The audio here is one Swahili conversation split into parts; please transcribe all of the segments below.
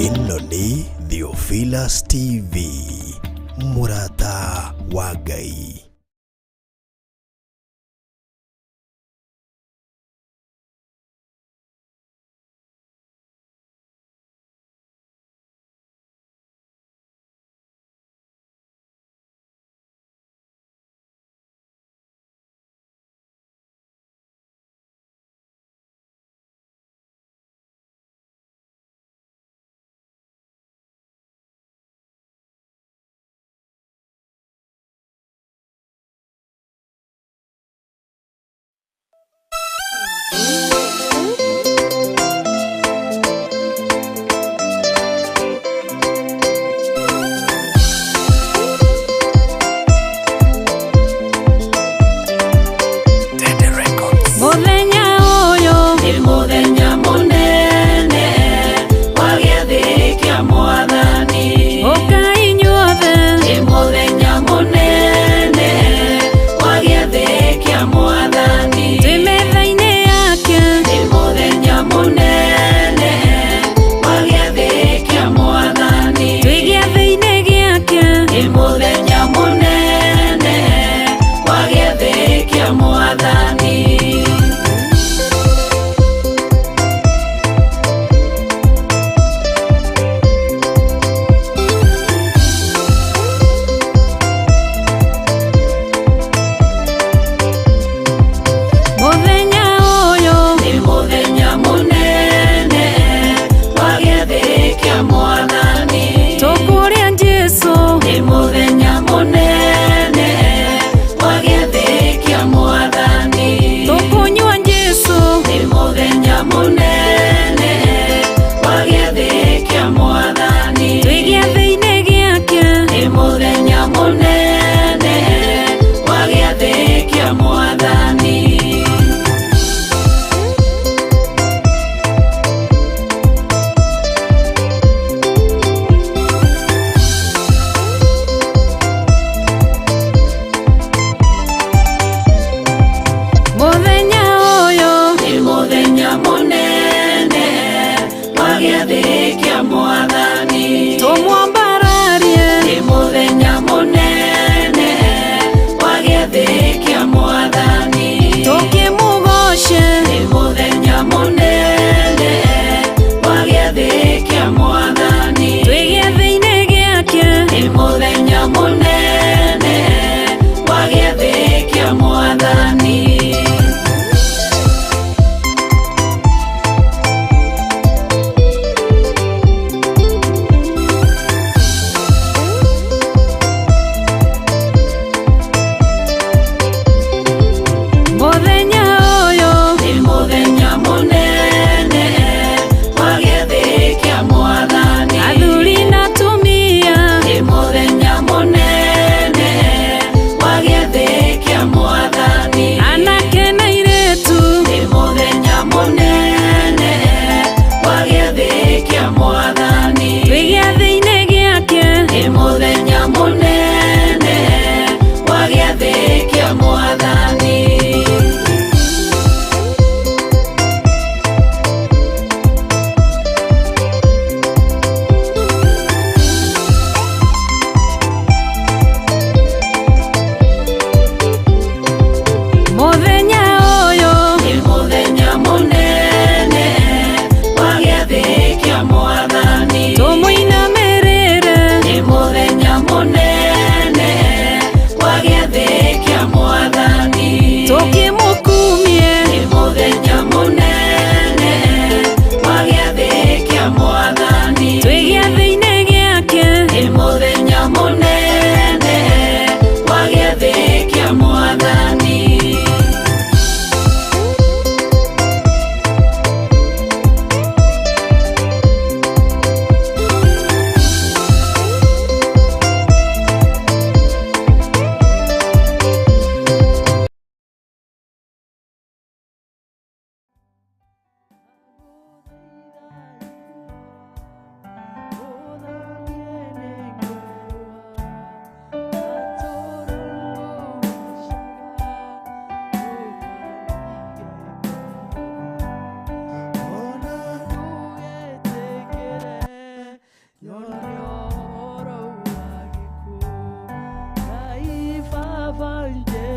Ino ni Theophilus TV, Murata Wagai.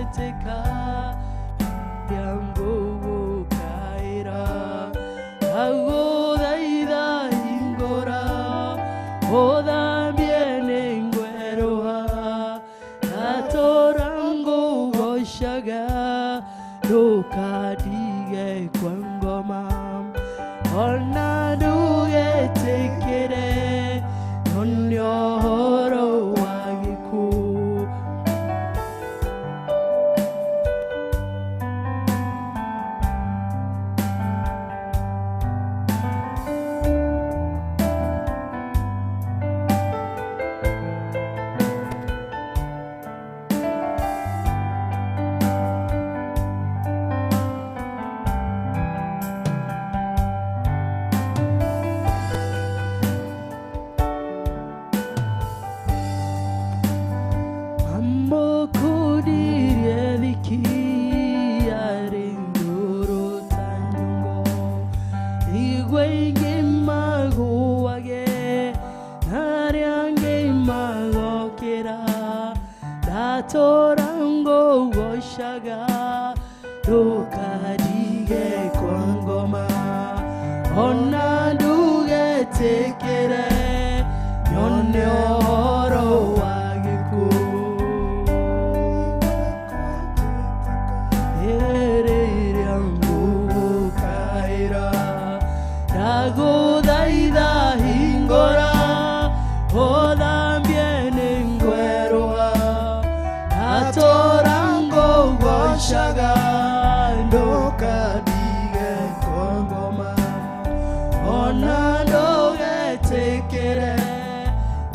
geteka yangu kaira agodaida ingora oda viene ngueroa atorango goshaga lokadige kwangoma ona duge tekere onyoro wagiku Torango goshaga lokadige kwangoma ona duge tekere yone oro wagiku ere yangu kaira dago daida hingora oda viene ngueroa Torango goshaga lokadige kwangoma ona doge tekere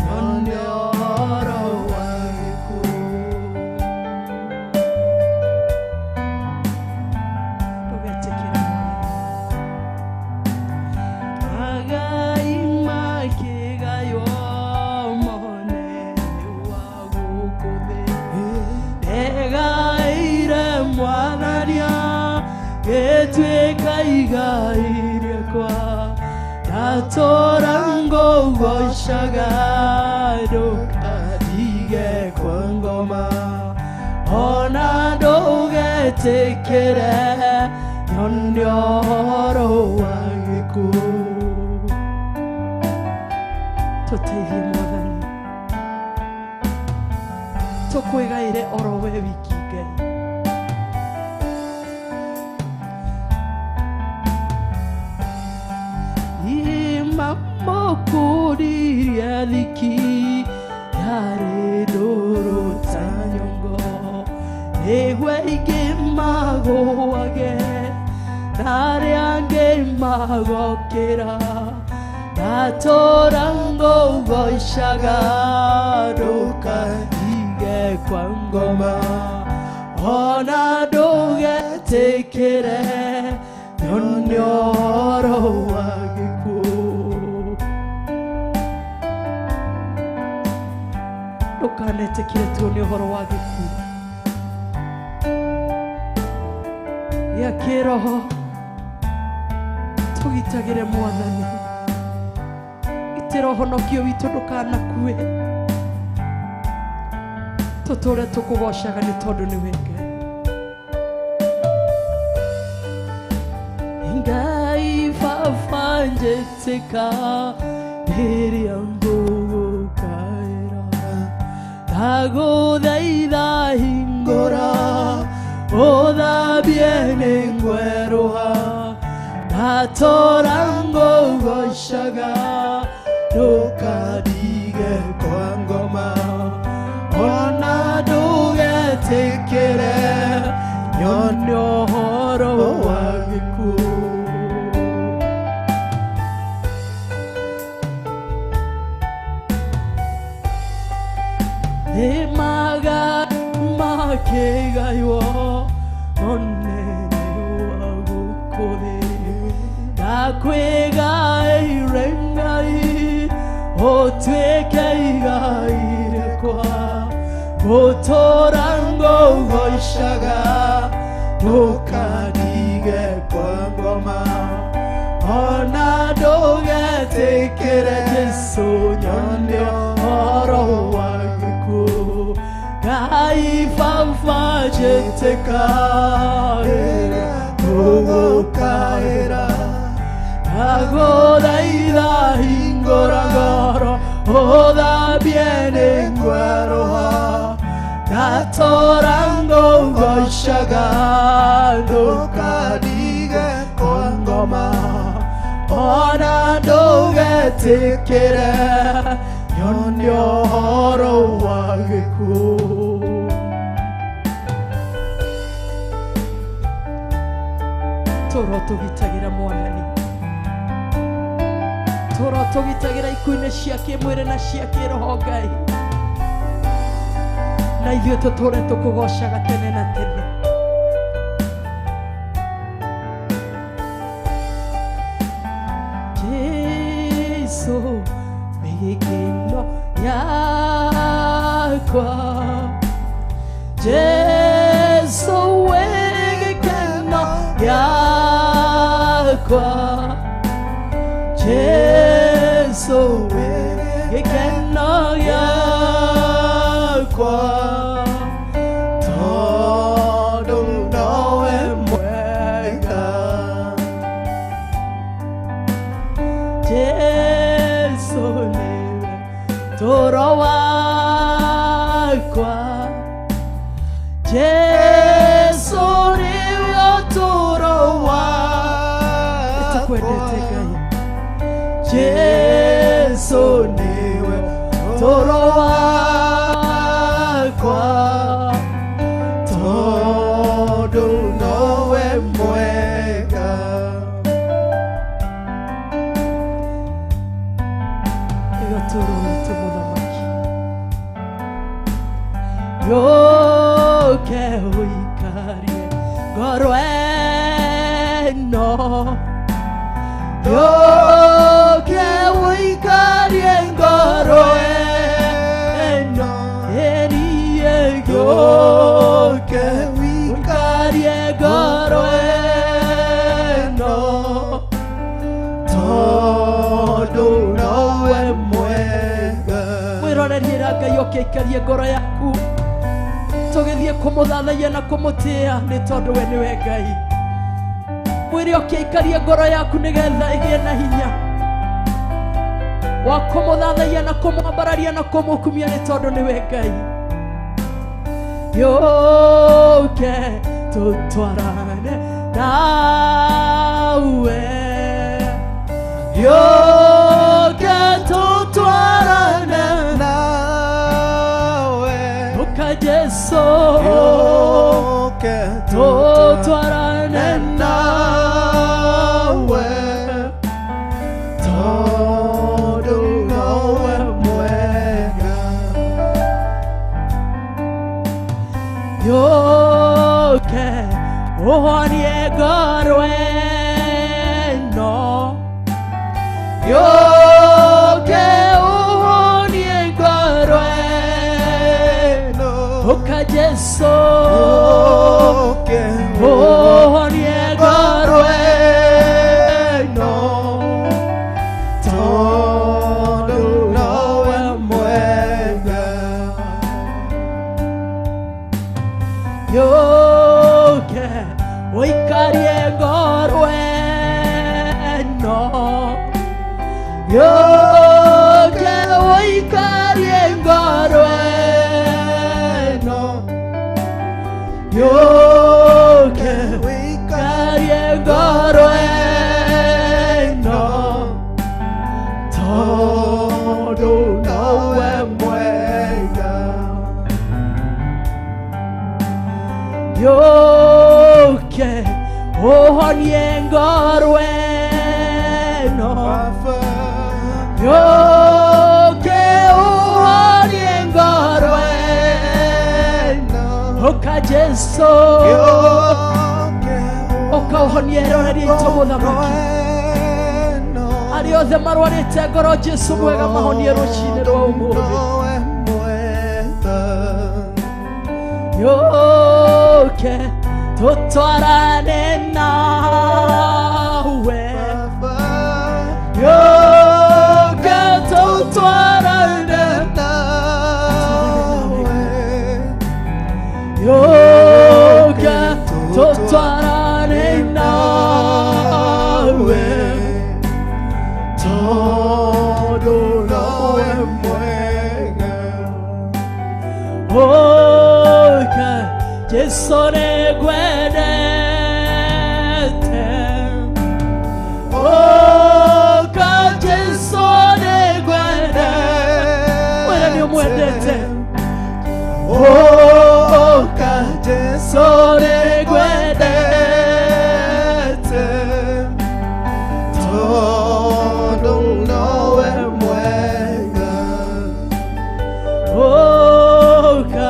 nyonyoro wagiku doge tekere agai makiga yo mone wagukode Egaire mwanania Getwekaigaire kwa Torango goshaga lokadige kwangoma ona doge tekere nyonyoro wagiku Totehi mwathani Tokwegaire orowe wikige Imamokuri yadiki Yare doro tanyongo Eweige mago age Nare ange mago kera Torango goshaga lokadige kwangoma ona doge tekere nyonyoro wagiku lokane tekere nyonyoro wagiku ya kiroho tugitagire mwathani itero honokio witu ndukanakue tutore tukugoshaga ni tondu ni wenge Ngai fafanjeteka heri yangu kaira Dago daida hingora Oda viene ngueroa Torango goshaga lokadige kwangoma ona duge tekere nyonyoro wagiku Emaga makegayo onene wagukode Nakwegai rengai otwekeigai rekwa Torango goshaga lokadige kwangoma ona doge tekere Jesu nyonyoro wagiku Gai fafaje tekaera Ugukaera Agodaida hingoragoro Oda viene gueroa Gatorango goshagado Kadige kongoma Ona doge tekere Yonyo horo wageku Toro gitagira mwanani Toro gitagira ikuine ciake mwire na ciake roho Ngai na ithuĩ tũtũre tũkũgocaga tene na tene Jesu mĩgĩkĩno yakwa Jesu mĩgĩkĩno yakwa Jesu mĩgĩkĩno yakwa Todo nowe mwega Jesu niwe toro wakwa Jesu niwe toro wakwa Itakwendete Ngai Jesu niwe toro wakwa Todo nowe mwega Ega toro wetu muthamaki Yoke uikarie ngoro eno Yoke uikarie ngoro eno Eniye yoke uikarie ngoro eno Todo nowe mwega Mwirorerie Ngai yoke uikarie ngoro yaku Tũgĩthiĩ kũmũthathaiya na kũmũtĩĩa nĩ tondũ we nĩwe Ngai Mwĩre ũkĩikarie ngoro yaku nĩgetha ĩgĩe na hinya wa kũmũthathaiya na kũmwambararia na kũmũkumia nĩ tondũ nĩwe Ngai Yoke tũtwarane nawe Yoke tũtwarane nawe Oka Jesu Yoke tũtwarane nawe Todo nowe mwega Yoke uhonie ngoro eno Yoke uhonie ngoro eno Oka Jesu Yoke uhonie ngoro eno Todo nowe mwega Yoke uikarie ngoro eno Yoke uikarie ngoro eno Yoke uikarie ngoro eno Todo nowe mwega Yoke uhonie ngoro eno Yoke uhonie ngoro eno Oka Jesu Oka uhonie rorerie itu muthamaki Arĩa othe marwarĩte ngoro Jesu mwega mahonie rũcinĩ rwa ũmũthĩ Yoke tũtwarane nawe Yoke tũtwarane nawe Yoke Oka Jesu negwendete. Oka Jesu negwendete. Wena ni umwendete. Oka Jesu negwendete. Todo nawe mwega. Oka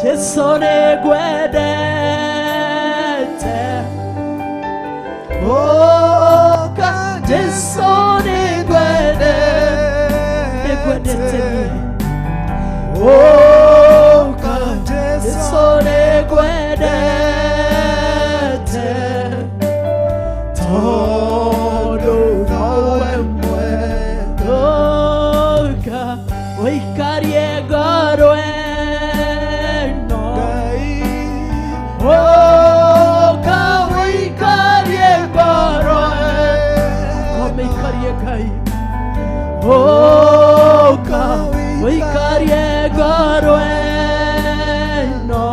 Jesu negwendete. Oka Jesu negwendete. Oka Jesu negwendete. Todo nawe mwega. Oka oikarie ngoro eno. Oka oikarie ngoro eno. Oikarie Ngai. Oka oikarie ngoro eno.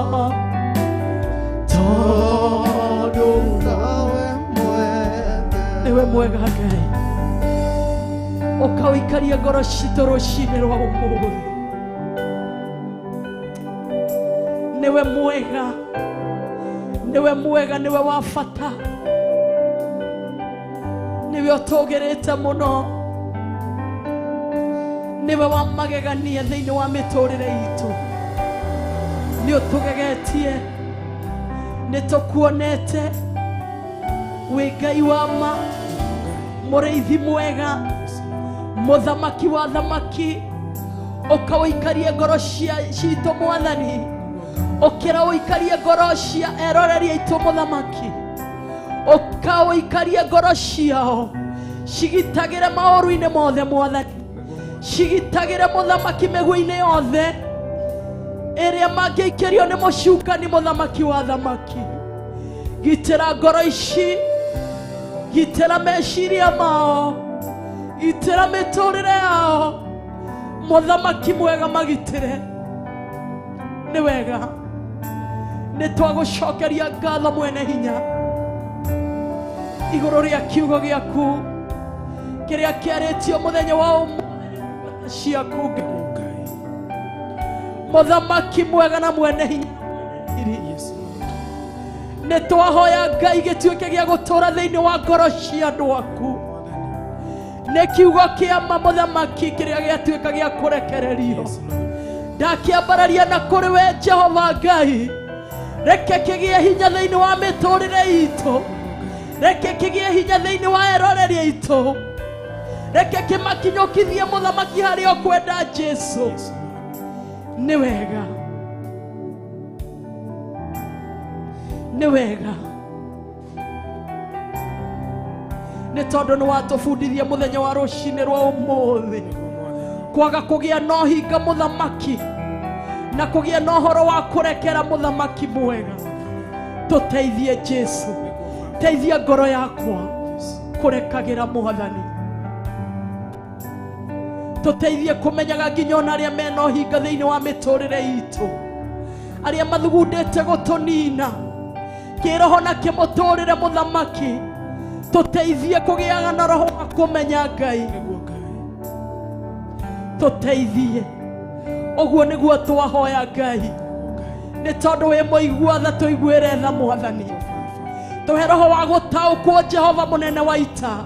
Todo nawe mwega. Niwe mwega Ngai. Oka oikarie ngoro citũ rũcinĩ rwa ũmũthĩ. Niwe mwega. Niwe mwega, niwe wa bata. Niwe ũtũgĩrĩte mũno. Niwe wa magegania thĩinĩ wa mĩtũrĩre itũ. Nĩ ũtũgegetie. Nĩ tũkuonete wĩ Ngai wa ma, mũrĩithi mwega, mũthamaki wa thamaki. Ũka ũikarie ngoro citũ Mwathani. Ũkĩra ũikarie ngoro cia eroreri aitũ Mũthamaki. Ũka ũikarie ngoro ciao cigitagĩre maũru-inĩ mothe Mwathani. Cigitagĩre Mũthamaki mĩguĩ-inĩ yothe ĩrĩa mangĩikĩrio nĩ mũcukani Mũthamaki wa thamaki. Gitĩra ngoro ici, gitĩra meciria mao, gitĩra mĩtũrĩre yao. Mũthamaki mwega magitĩre. Nĩ wega. Nĩ twagũcokeria ngatho mwene hinya igũrũ rĩa kiugo gĩaku kĩrĩa kĩarĩtio mũthenya wa ũmũthĩ ciaku Ngai. Mũthamaki mwega na mwene hinya. Nĩ twahoya Ngai gĩtuĩke gĩa gũtũũra thĩinĩ wa ngoro cia andũ aku. Nĩ kiugo kĩa ma Mũthamaki kĩrĩa gĩatuĩka gĩa kũrekererio. Ndakĩambararia na kũrĩ we Jehova Ngai. Reke kĩgĩe hinya thĩinĩ wa mĩtũrĩre itũ. Reke kĩgĩe hinya thĩinĩ wa eroreri aitũ. Reke kĩmakinyũkithie Mũthamaki harĩa ũkwenda Jesu. Nĩ wega. Nĩ wega. Nĩ tondũ nĩ watũbundithia mũthenya wa rũcinĩ rwa ũmũthĩ kwaga kũgĩa na ũhinga Mũthamaki na kũgĩa na ũhoro wa kũrekera Mũthamaki mwega. Tũteithie Jesu. Teithia ngoro yakwa kũrekagĩra Mwathani. Tũteithie kũmenyaga nginya ona arĩa mena ũhinga thĩinĩ wa mĩtũrĩre itũ, arĩa mathugundĩte gũtũnina kĩroho na kĩmũtũrĩre Mũthamaki. Tũteithie kũgĩaga na roho wa kũmenya Ngai. Tũteithie. Ũguo nĩguo twahoya Ngai. Nĩ tondũ wĩ mũigua tha tũiguĩre tha Mwathani. Tũhe roho wa gũtaũkwo Jehova mũnene wa ita,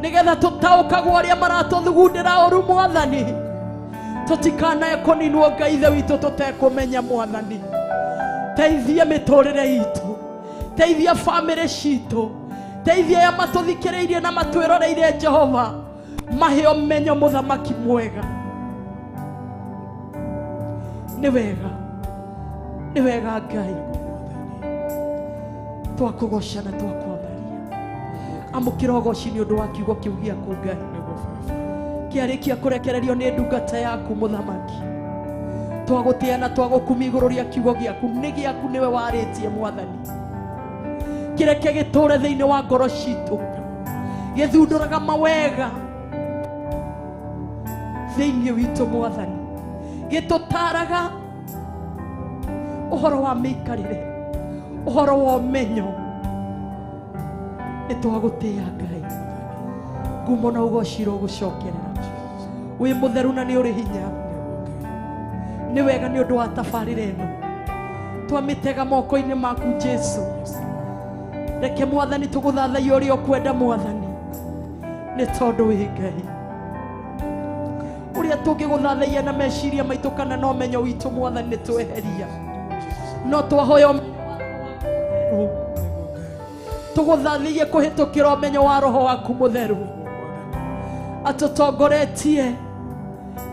nĩgetha tũtaũkagwo arĩa maratũthugundĩra ũru Mwathani. Tũtikanae kũninwo Ngai ithe witũ tũtekũmenya Mwathani. Teithia mĩtũrĩre itũ. Teithia bamĩrĩ citũ. Teithia ya matũthikĩrĩirie na matwĩroreire Jehova. Mahe ũmenyo Mũthamaki mwega. Nĩ wega. Nĩ wega Ngai. Twakũgoca na twakwambaria. Amũkĩra ũgoci nĩ ũndũ wa kiugo kĩu gĩaku Ngai. Kĩarĩkia kũrekererio nĩ ndungata yaku Mũthamaki. Twagũtĩa na twagũkumia igũrũ rĩa kiugo gĩaku. Nĩ gĩaku nĩwe warĩtie Mwathani. Kĩreke gĩtũũre thĩinĩ wa ngoro citũ. Gĩthundũraga mawega thĩinĩ witũ Mwathani. Gĩtũtaraga uhoro wa mikarire, uhoro wa umenyo, nitwagutia Ngai. Ngumo na ugociro gucokerera. Wi mutheru na ni uri hinya. Ni wega ni undu wa tabarira ino. Twamitega moko-ini maku Jesu. Reke Mwathani tuguthathaia uria ukwenda Mwathani. Ni tondu wi Ngai. Uria tungiguthathaia na meciria maitu kana no menyo witu Mwathani ni tweheria. No twahoya tuguthathaie kuhitukira umenyo wa roho waku mutheru. Atutongoretie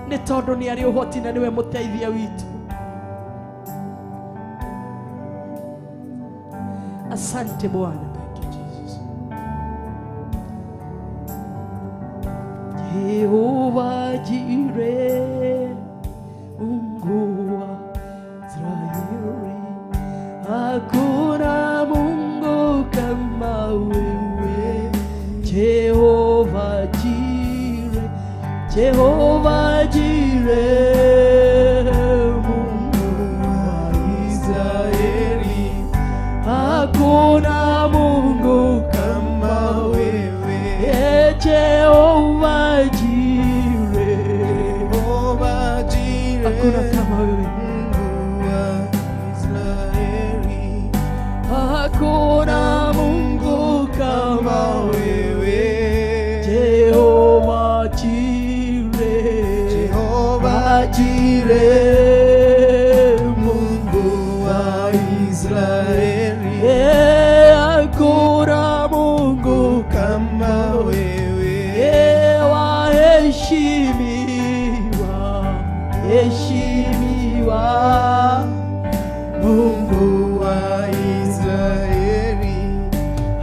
ni tondu ni ari uhoti na niwe muteithia witu. Asante Bwana. Jehova Jireh, Mungu wa Israeli, hakuna Mungu kama wewe. Jehova Jireh, Jehova Jireh, Mungu wa Israeli, hakuna Mungu kama wewe. Jehova Jireh, Jehova Jireh, hakuna kama wewe. Mungu wa Israeli, hakuna Mungu kama wewe. Jehova Jireh, Jehova Jireh, Mungu wa Israeli, hakuna Mungu kama wewe. Waheshimiwa, heshimiwa, Mungu wa Israeli,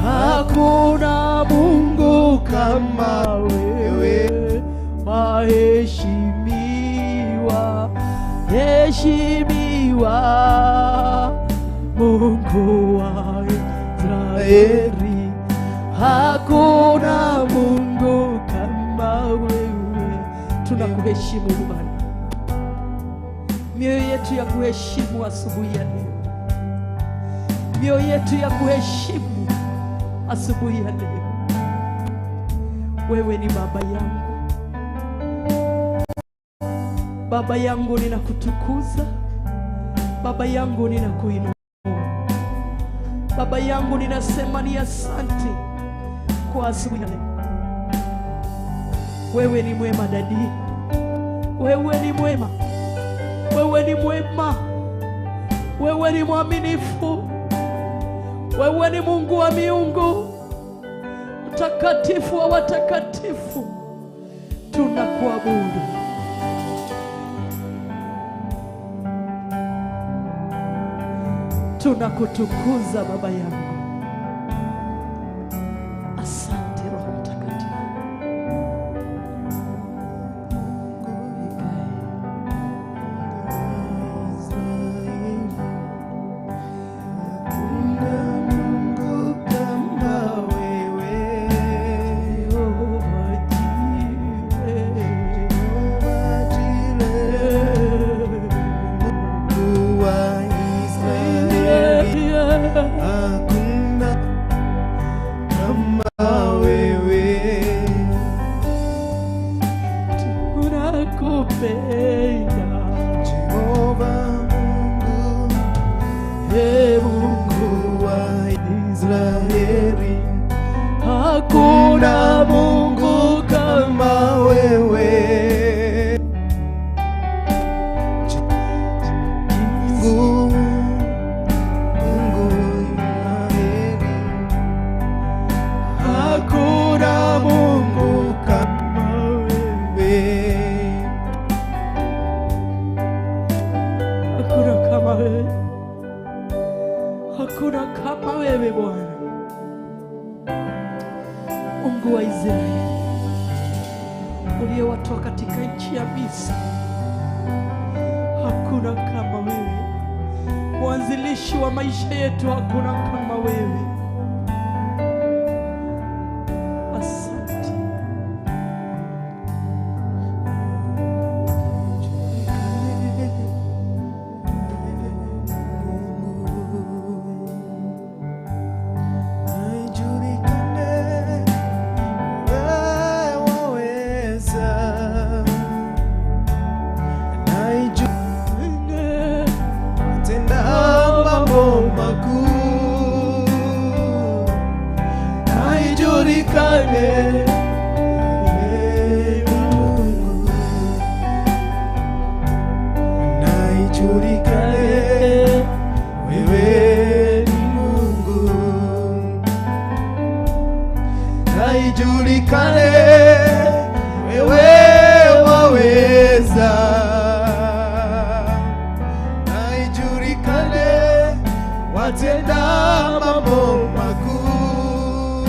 hakuna Mungu kama wewe. Waheshimiwa, heshimiwa, Mungu wa Israeli, hakuna Mungu kama wewe. Tunakuheshimu Bwana. Mioyo yetu ya kuheshimu asubuhi ya leo. Mioyo yetu ya kuheshimu asubuhi ya leo. Wewe ni baba yangu. Baba yangu ninakutukuza. Baba yangu ninakuinua. Baba yangu ninasema ni asante kwa asubuhi ya leo. Wewe ni mwema dadi. Wewe ni mwema. Wewe ni mwema. Wewe ni mwaminifu. Wewe ni Mungu wa miungu, mtakatifu wa watakatifu. Tunakuabudu. Tunakutukuza Baba yangu. Asante Roho Mtakatifu. Hakuna Mungu kama wewe. Mungu Israeli, hakuna Mungu kama wewe. Hakuna kama wewe. Hakuna kama wewe Bwana. Mungu wa Israeli, uliyewatoa katika nchi ya Misri, hakuna kama wewe. Mwanzilishi wa maisha yetu, hakuna kama wewe. Asante. wewe ni Mungu, na ijulikane wewe waweza, na ijulikane watenda mambo makuu,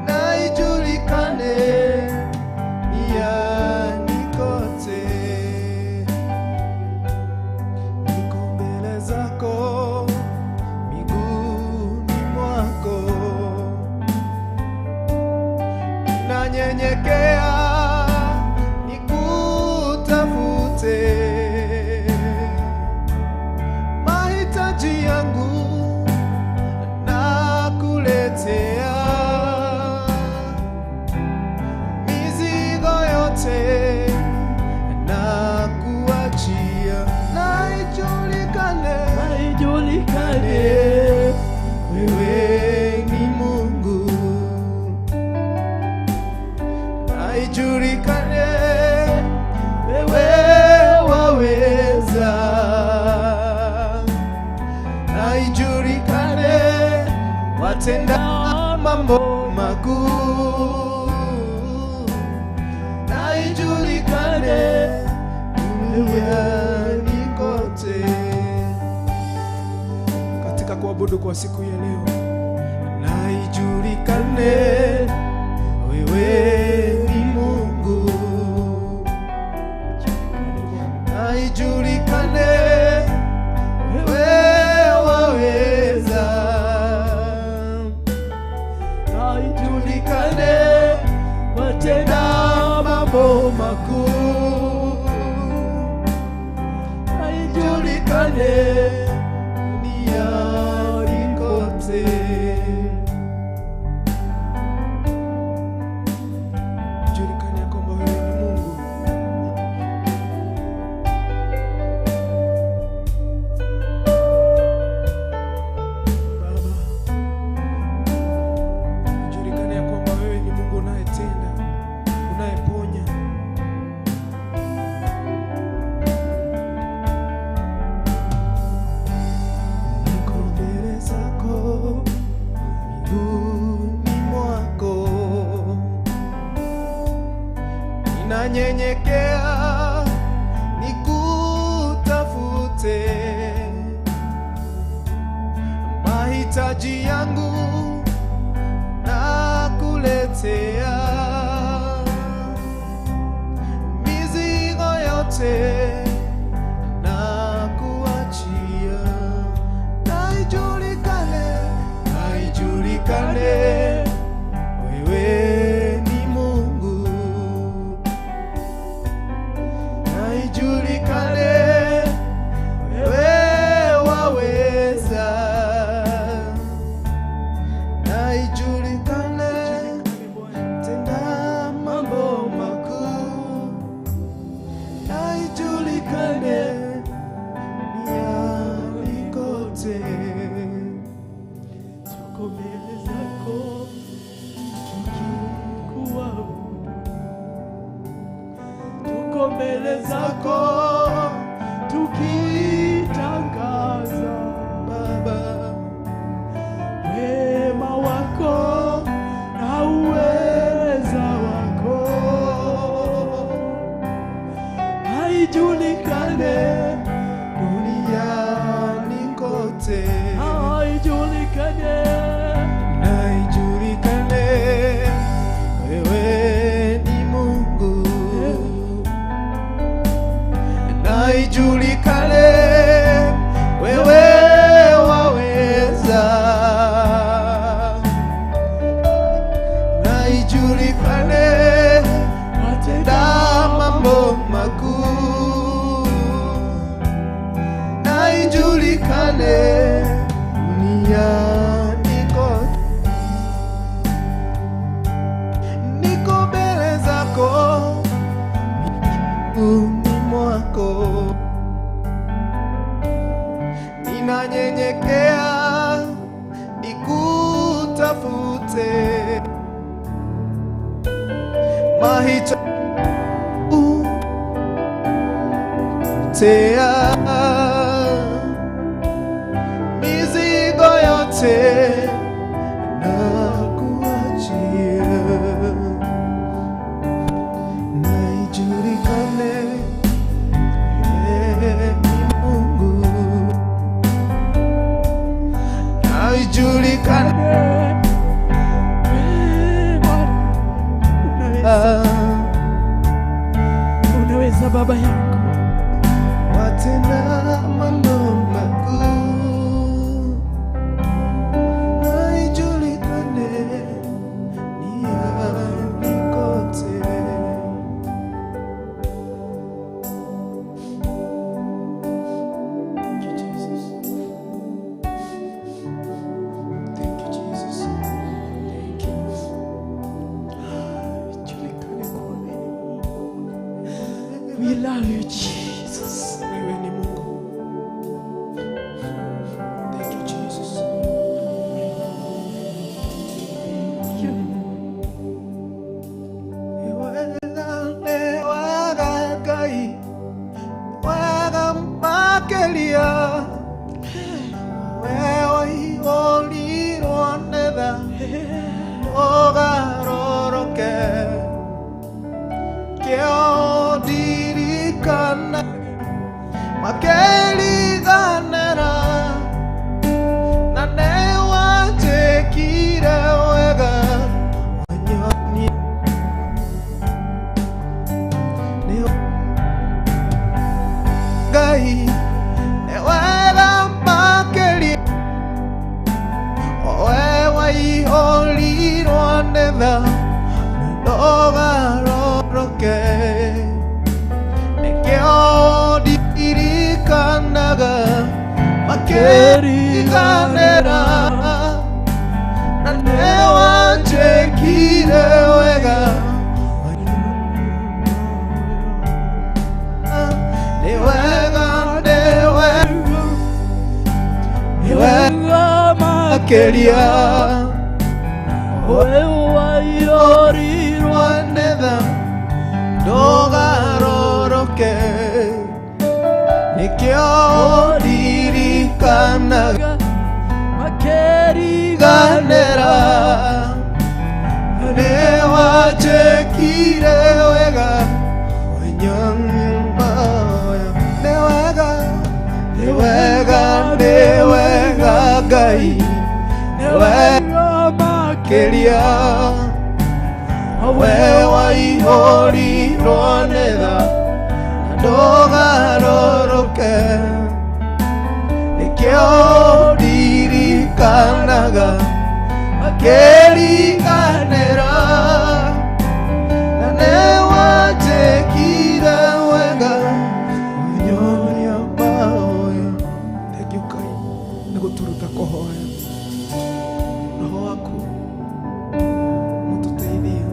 na ijulikane duniani kote. Niko mbele zako miguuni mwako, nanyenyekea nikutafute, mahitaji yangu nakuletea, mizigo yote nakuachia, na ijulikane wewe ni Mungu, na ijulikane wewe waweza, na ijulikane watenda mambo makuu, na ijulikane duniani kote. Katika kuabudu kwa siku ya leo, na ijulikane wewe ni Mungu, na ijulikane wewe waweza, na ijulikane watenda mambo makuu, na ijulikane duniani kote. Ijulikane kwamba wewe ni Mungu. Baba, ijulikane kwamba wewe ni Mungu unayetenda, unayeponya. Niko mbele zako miguuni mwako, ninanyenyekea nikutafute, mahitaji yangu nakuletea, mizigo yote nakuachia, na ijulikane wewe ni Mungu, na ijulikane wewe waweza, na ijulikane tenda mambo makuu, na ijulikane duniani kote. Tuko mbele zako tukikuabudu, tuko mbele zako tukitangaza Baba wema wako na uweza wako, haijulikane duniani kote, haijulikane, na ijulikane wewe ni Mungu, na ijulikane wewe waweza, na ijulikane watenda mambo makuu, na ijulikane duniani kote. Niko mbele zako miguuni mwako, ninanyenyekea nikutafute, mahitaji nakuletea mizigo yote, nakuachia, na ijulikane wewe ni Mungu, na ijulikane unaweza Baba yangu, watenda mambo makuu, haijulikane duniani kote. Thank you, Jesus. Thank you, Jesus. Thank you. Haijulikane kwa nini. we love you Jesus. Wewe ni Mungu. Thank you, Jesus. Thank you. Kelia wewe yorirwa wanetha ndogaroroke nikio ririkanaga makeriganera newachekire wega wanyama newega Ngai wewe makelia wewe ihorirwo netha ndogaroroke nikio ririkanaga makeriganera na newachekire wega wanyoria maoya. Thank you, Ngai. Niguturuta kuhoya. Roho waku mututeithie.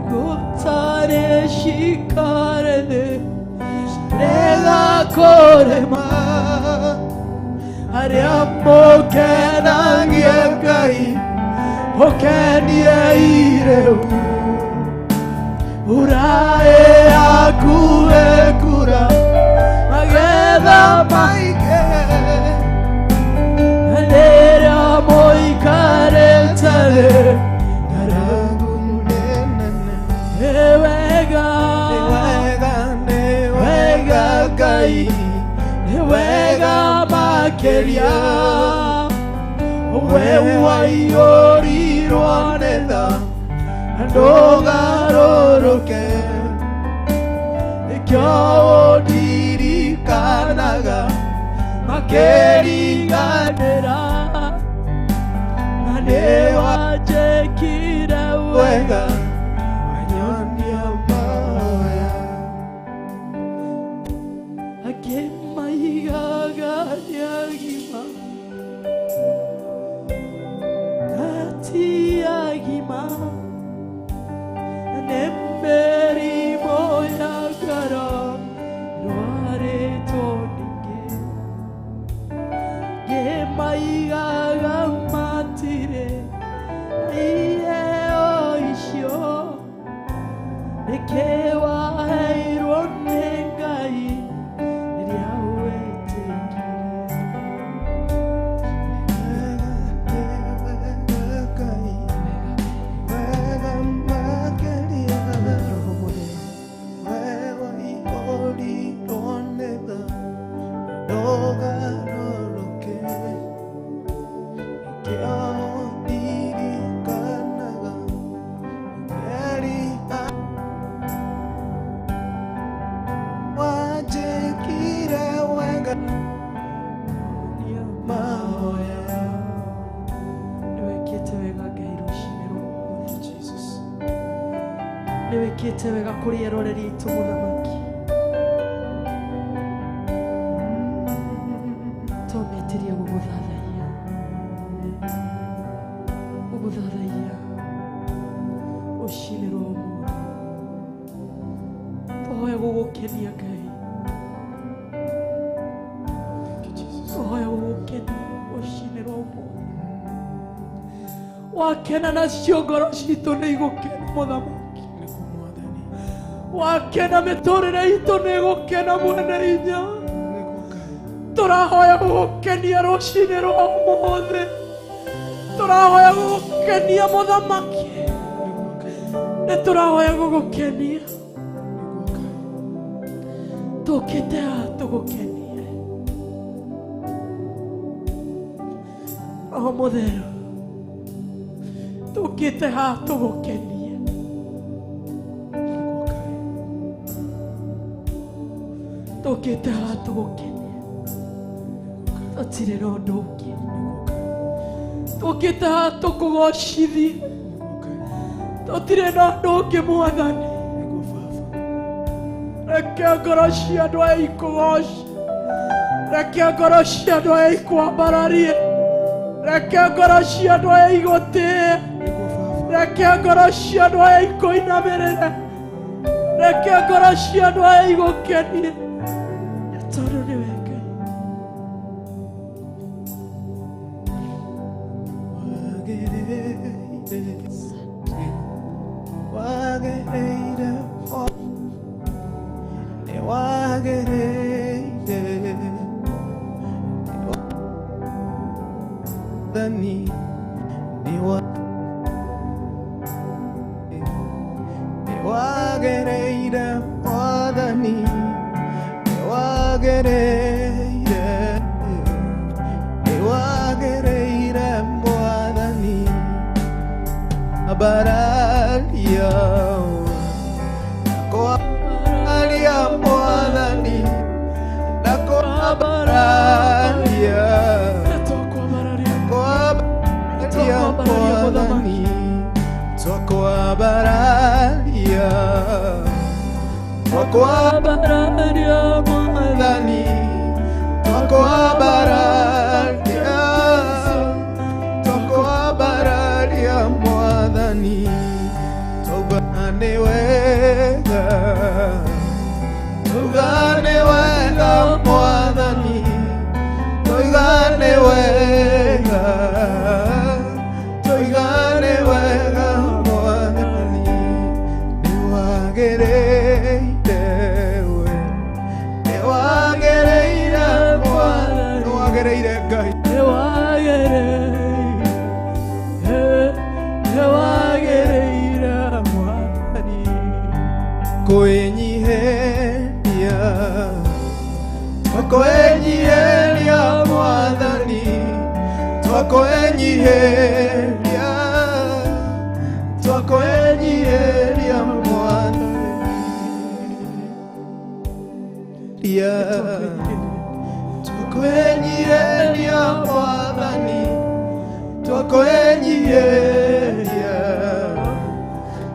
gutare shikarene rega korema aria mokenagia Ngai okenie ireu urae akue kura magetha maige rĩrĩa mũikarĩte Ngaragu nenene wega Ngai nĩ wega makĩria we waiyũrirwo nĩ tha ndũgarũrũke nĩkĩo ũndirikanaga makĩriganĩra na nĩ wanjĩkire wega wanyonia maoya akĩmaigaga nĩagima ati agima nĩ mĩrimũ ya ngoro rwarĩtwo ningĩ ngĩmaigaga matirĩ iheo icio nĩkĩ waheirwo nĩ Niwekete wega kuri eroreri itu muthamaki tometiria guguthathaia ucinirwo ũmũthĩ tũhoya gũgũkenia Ngai tũhoya gũgũkenia ucinirwo ũmũthĩ wakena nacio ngoro citũ nĩ igũkena mũthamaki wakena mĩtũrĩre itũ nĩ gũkena mwene hinya tũrahoya gũgũkenia rũcinĩ rwa ũmũthĩ tũrahoya gũgũkenia mũthamaki nĩ tũrahoya gũgũkenia tũkĩte haha tũgũkenie Roho Mũtheru tũkĩte haha tũgũkenie tũkĩte haha tũgũkenie tũtirĩ na ũndũ ũngĩ tũkĩte haha tũkũgocithie tũtirĩ na ũndũ ũngĩ Mwathani reke ngoro cia andũ aya ikũgoce reke ngoro cia andũ aya ikwambararie reke ngoro cia andũ aya igũtĩe reke ngoro cia andũ aya ikũinamĩrĩre reke ngoro cia andũ aya igũkenie tondũ nĩwe Ngai wagĩrĩire nĩ wagĩrĩire Mwathani nĩ wagĩrĩire Mwathani nĩ wagĩrĩire Mwathani abararia abararia Mwathani abararia Mwathani twakubararia twakubararia Mwathani twakubararia Mwathani tugane wega Mwathani tugane wega Mwathani nĩ wagĩrĩire we nĩ wagĩrĩire Mwathani nĩ wagĩrĩire Ngai nĩ wagĩrĩire Mwathani kwĩnyihĩria Mwathani twakwenyiheria Mwathani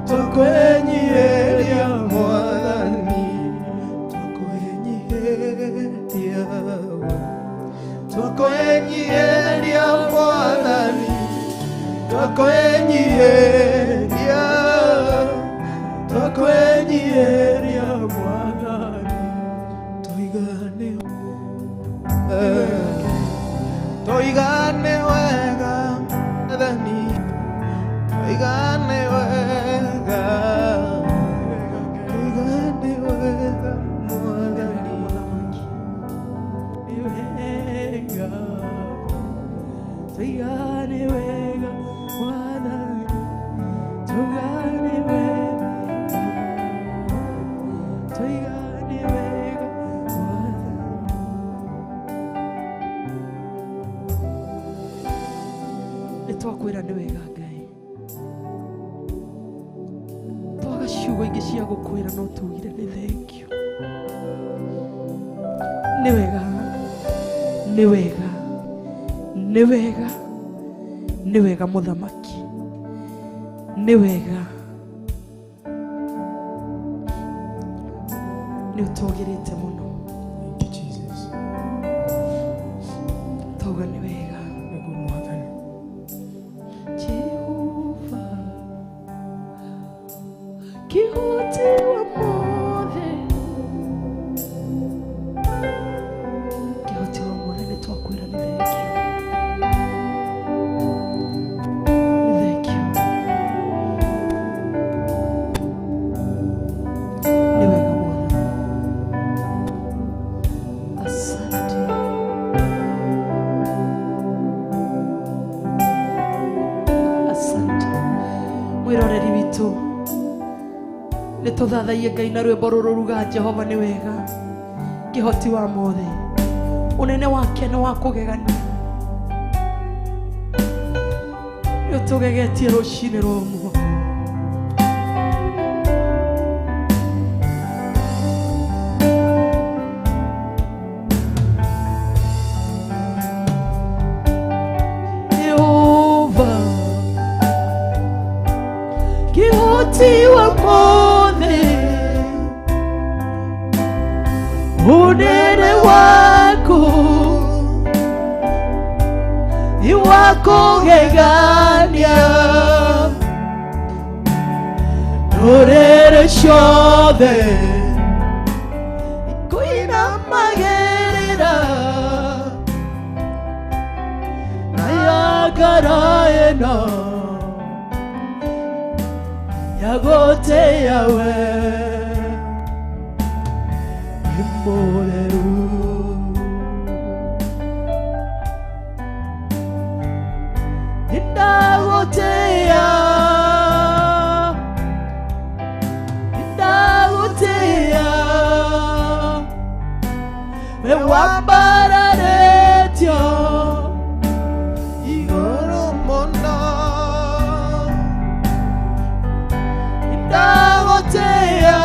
twakwenyiheria Mwathani twakwenyiheria Mwathani twakwenyiheria Mwathani toigane wega Mwathani toigane wega Mwathani toigane wega Mwathani toigane wega nĩtwakwĩra nĩ wega Ngai twaga ciugo ingĩ cia gũkwĩra no tugire nĩ thengiũ nĩ wega Nĩ wega, nĩ wega, nĩ wega mũthamaki, nĩ wega, nĩ ũtũgĩrĩte mũno. Thank you, Jesus. Toga nĩ wega. Nĩguo Mwathani. Jehova, kĩhoti wa mothe, kĩhoti wa mothe nĩ twakwĩra nĩ thengio. Nĩtũthathaie Ngai na rwĩmbo rũrũ ruga Jehova nĩ wega, kĩhoti wa mothe, ũnene wake nĩ wa kũgegania. Nĩũtũgegetie rũcinĩ rũmwe. Jehova, kĩhoti wa mothe, unene wako ni wa kũgegania. Ndũrĩrĩ ciothe ikũinamagĩrĩra na ngara ĩno ya gũtĩĩa we. Moreru Indagotea Me wambararetio Igoro mona Indagotea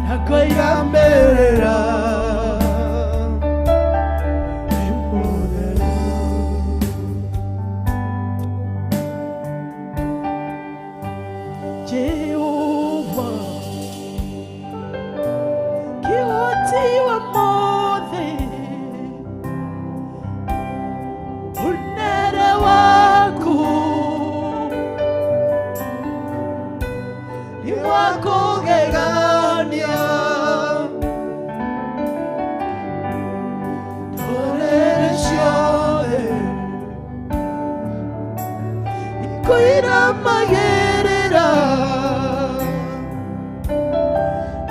Nakoigamerera Jehova kĩhoti wa mothe unene waku ni wa kũgegania. Ndũrĩrĩ ciothe ikũinamagĩrĩra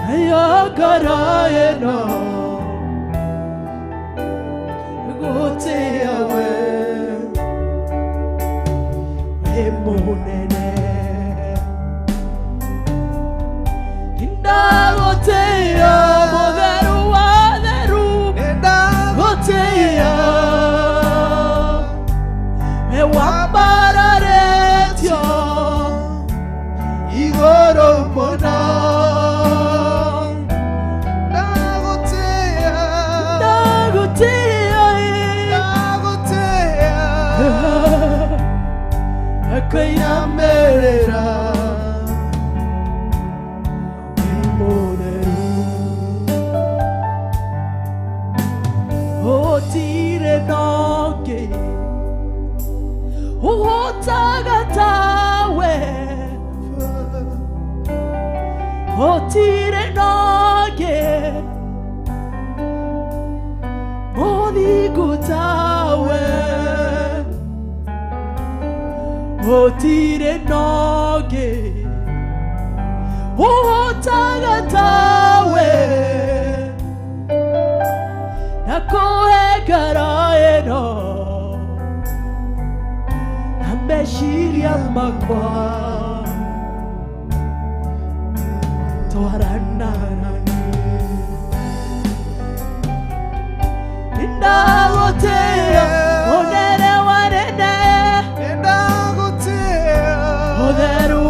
nayo ngoro ĩno gũtĩĩa we wĩ mũnene. Ndagũtĩĩa mũtheru wa theru, ndagũtĩĩa we wambararetio igũrũ mũno. Akainamerera Otire noge Otagatawe Otire noge Odigutawe Otire noge Otagatawe Nakoegara eno Ameshiria makwa Toharanana Ndagotea Onere wanene Ndagotea Otheru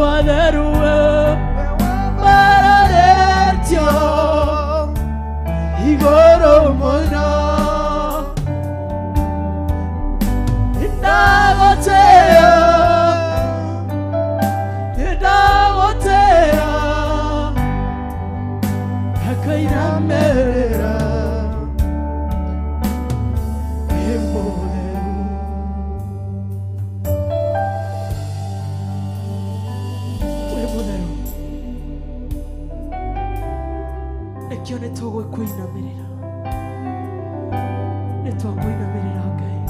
Nikio nitũgũkũinamirira. Nitũkũinamirira Ngai.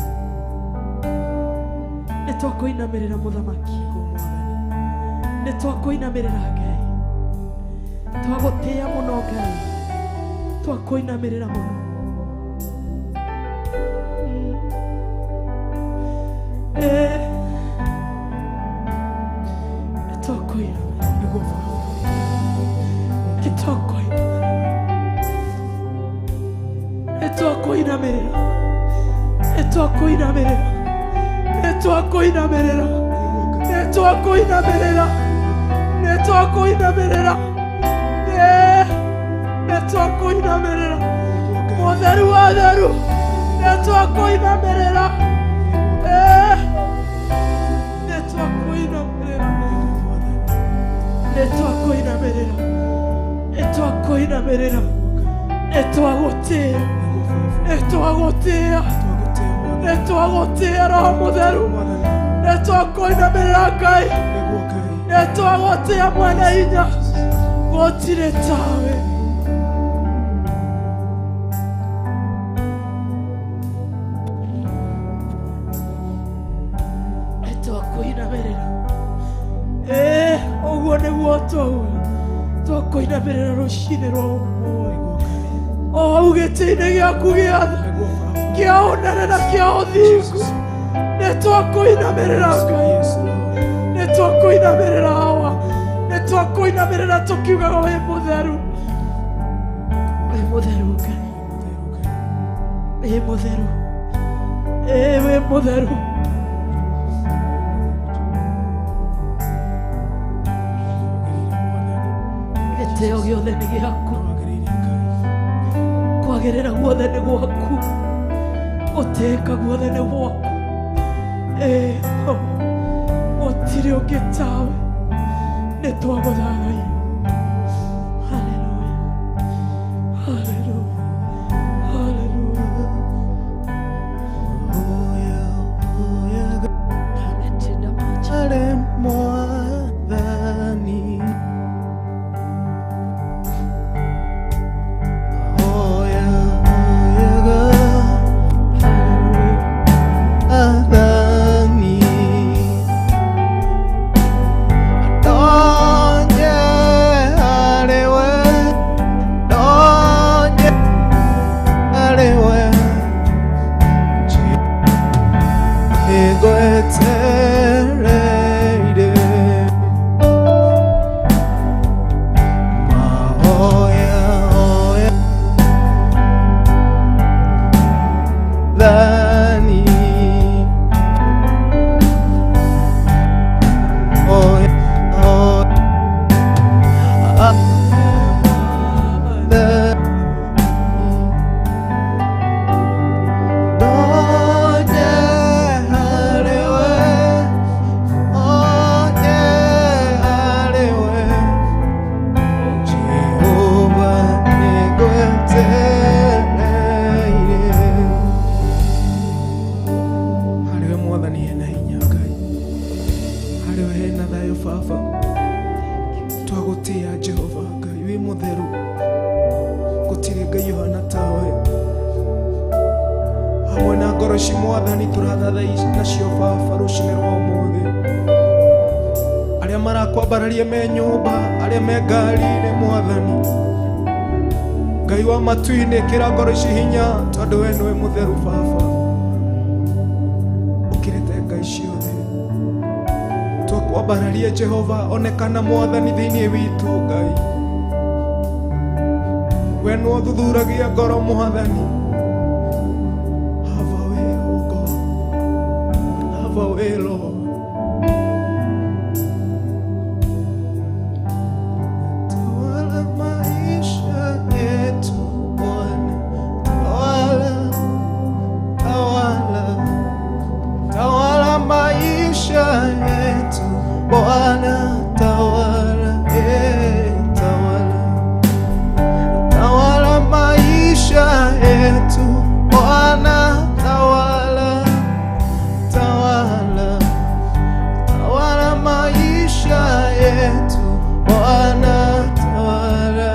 Nitũkũinamirira Mũthamaki. Nitũkũinamirira Ngai. Twagũtĩa mũno Ngai. Twakũinamirira mũno. Mutheru wa theru. Nitũkũinamirira. Nitũkũinamirira. Nitũgũtĩa Roho Mũtheru. Nitũkũinamirira Ngai. Nitũgũtĩa Mwene Hinya. Gũtirĩ tawe. Nitũkũinamirira. Ũguo nĩguo twakũinamirira rũcinĩ rwa ũmũthĩ. Ugĩtĩ-inĩ gĩaku gĩothe kĩa ũnene na kĩa ũthingu. Nitũkũinamirira Ngai. Nitũkũinamirira Hawa. Nitũkũinamirira tũkiugaga wĩ mũtheru. Wĩ mũtheru Ngai. Wĩ mũtheru. Wĩ mũtheru. Gĩtĩo gĩothe nĩ gĩaku. Kwagĩrĩra guothe nĩ gwaku. Gũtĩĩka guothe nĩ gwaku. Gũtirĩ ũngĩ tawe. Nĩtwagũthathaiya. Hallelujah. Hallelujah. Hallelujah. Ametenda maajabu. Mwathani. Twagũtĩa Jehova Ngai. Wĩ mũtheru. Gũtirĩ Ngai ũhana tawe. Hamwe na ngoro ci Mwathani tũrathathaiya nacio Baba rũcinĩ rwa ũmũthĩ. Arĩa marakwambararia me nyũmba, arĩa me ngari-inĩ Mwathani. Ngai wa matu-inĩ ĩkĩra ngoro ici hinya tondũ we nĩwe mũtheru Baba. Ũkĩrĩte Ngai ciothe. Twakwambararia Jehova, onekana Mwathani thĩinĩ witũ Ngai. We nĩwe ũthuthuragia ngoro Mwathani. Have a way, oh God. Have a way, Lord. Tawala maisha yetu Bwana. Tawala maisha yetu Bwana. Tawala maisha yetu Bwana. Tawala maisha yetu Bwana. Tawala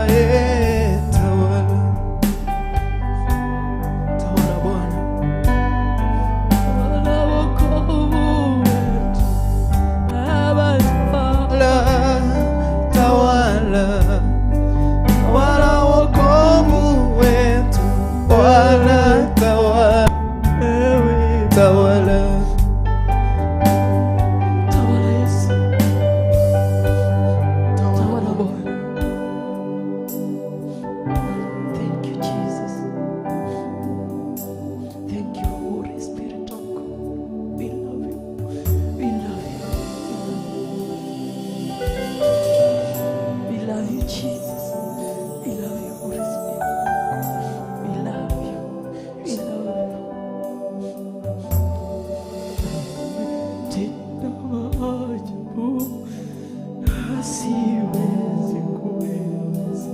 siwezi kueleza,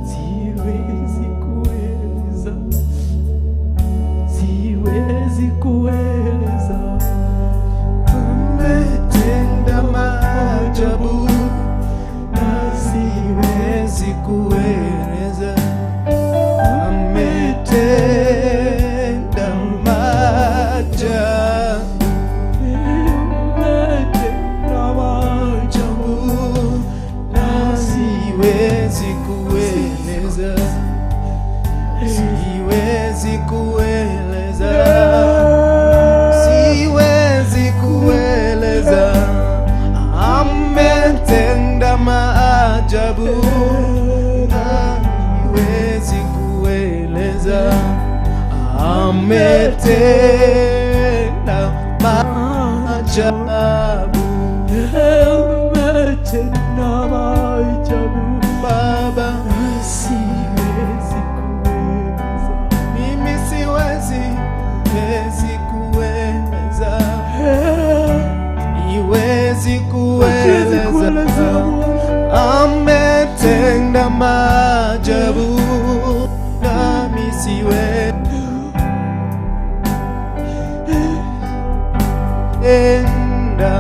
siwezi kueleza, siwezi kueleza. Ametenda maajabu na siwezi kueleza. Ametenda maajabu, ametenda maajabu na siwezi kueleza, siwezi kueleza, siwezi kueleza. Ametenda maajabu na siwezi kueleza. Ametenda maajabu, Ametenda maajabu Baba, siwezi kueleza. mimi siwezi kueleza, siwezi kueleza. Ametenda maajabu nami siwezi enda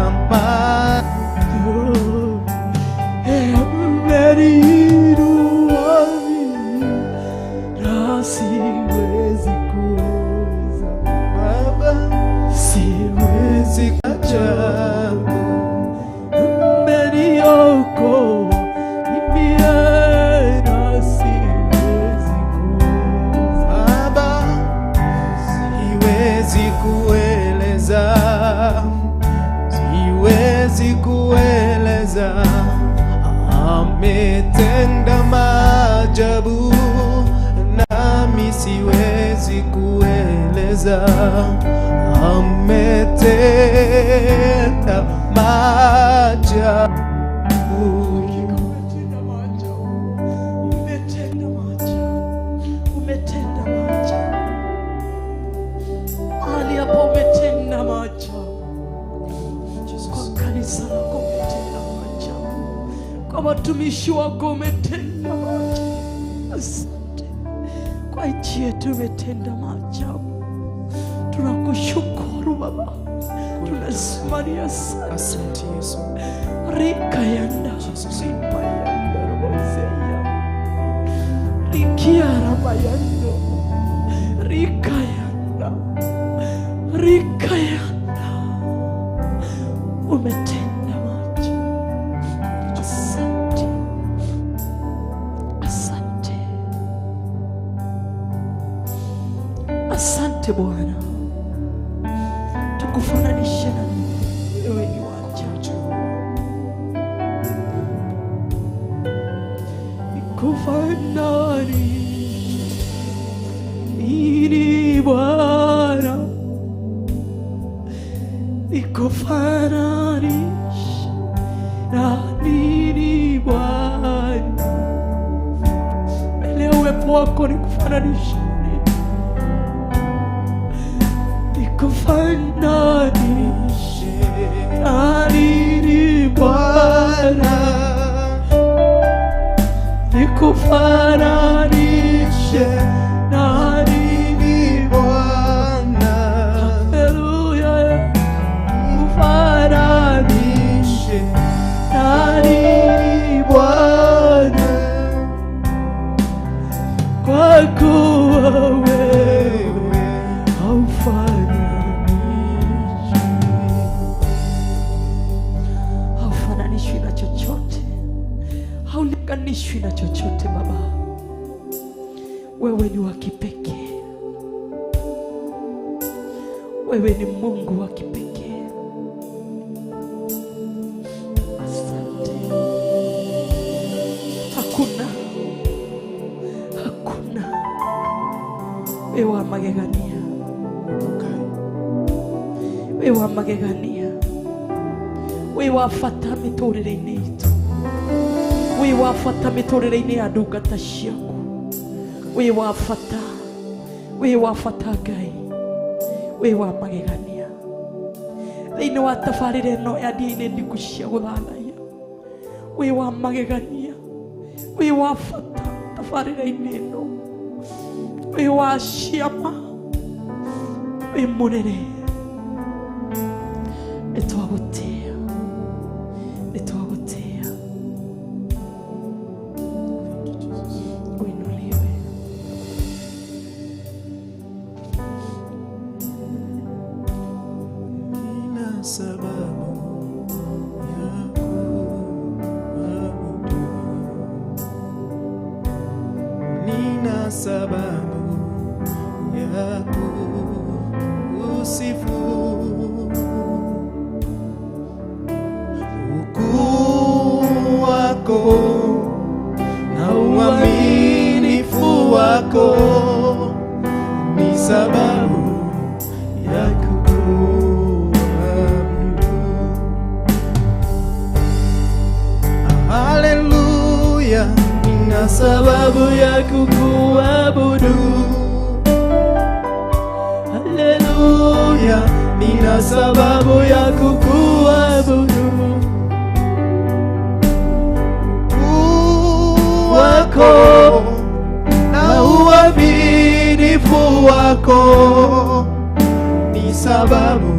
siwezi kueleza. Baba, siwezi ajabu. Umeniokoa mimi na siwezi kueleza. Baba, siwezi kueleza, siwezi kueleza. Ametenda maajabu nami siwezi kueleza. Ametenda maajabu. Umetenda maajabu, umetenda maajabu, umetenda maajabu. Mahali hapa umetenda maajabu, kwa kanisa lako umetenda maajabu, kwa watumishi wako umetenda maajabu. Asante kwa nchi yetu umetenda maajabu. Tunakushukuru Baba, tunasimamia sana. Asante Yesu. Rika yanda, ripa yanda, robozeya. Rikia rabayando, rika yanda, rika yanda. Umetenda maajabu. Asante, asante, asante Bwana. Tukufananishe na nini? Wewe ni wa ajabu. Nikufananishe nini Bwana? Nikufananishe na nini Bwana? Mbele ya uwepo wako nikufananishe nini? Nikufananishe na nini Bwana? Nikufananishe na nini Bwana, Haleluya. Nikufananishe na nini Bwana? Kwa kuwa wewe haufananishwi na chochote, haulinganishwi na chochote Baba. Wewe ni wa kipekee, wewe ni Mungu wa kipekee. Asante. Hakuna wewe wa magegania, wewe wa magegania, wewe wafata miturire-inĩ itũ, wewe wafata miturire-inĩ ya ndungata ciaku, wewe wafata, wewe wafata Ngai, wewe wa magegania thĩinĩ wa tabarĩra ĩno ya ndini ndiku cia gũthathaiya. wĩ wa magegania, wĩ wa bata tabarĩra-inĩ ĩno, wĩ wa ciama, wĩ mũnene. Nĩtwagũtĩĩa, nĩtwagũtĩĩa. Uinuliwe. Nina sababu ya kuabudu, nina sababu ya kusifu. Ukuu wako na uaminifu wako ni sababu ya kukuabudu. Haleluya, nina sababu ya kukuabudu. Haleluya, nina sababu ya kukuabudu. Wako na uaminifu wako ni sababu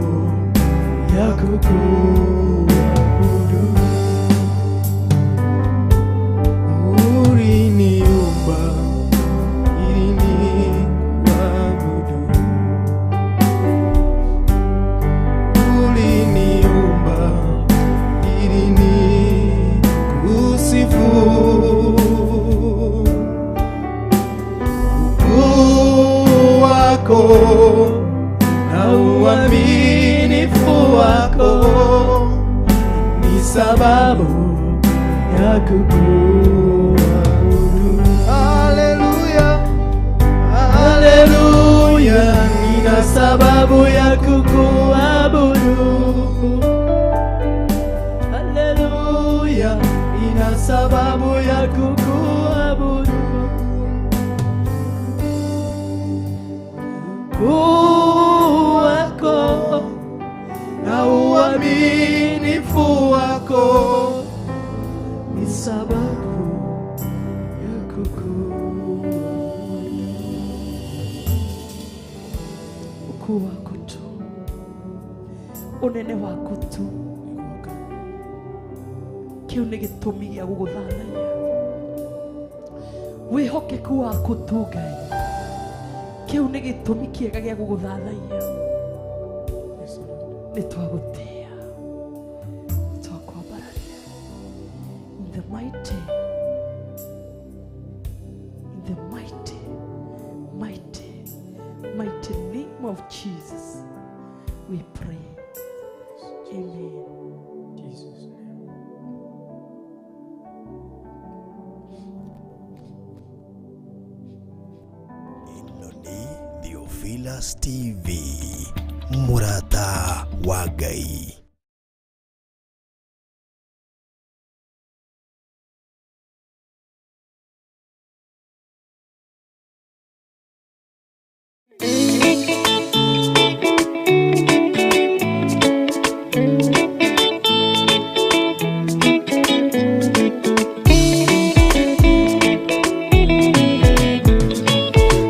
ya kukuabudu. Uliniumba ili nikuabudu, uliniumba ili nikusifu. Na uaminifu wako ni sababu ya kukuabudu. Haleluya, haleluya, nina sababu ya kukuabudu. Haleluya, nina sababu ya kukuabudu. Wako na uaminifu wako ni sababu ya kukuabudu. Ukuu wako tu, unene wako tu, kĩu nĩ gĩtũmi gĩa gũgũthathaiya. Wĩhokeku waku tu Ngai, kĩu nĩ gĩtũmi kĩega gĩa gũgũthathaiya. Nĩtwagũtĩĩa, nĩtwakwambararia. In the mighty name of Jesus we pray. Amen. Jesus' name. Ĩno nĩ Theophilus TV, mũrata wa Ngai.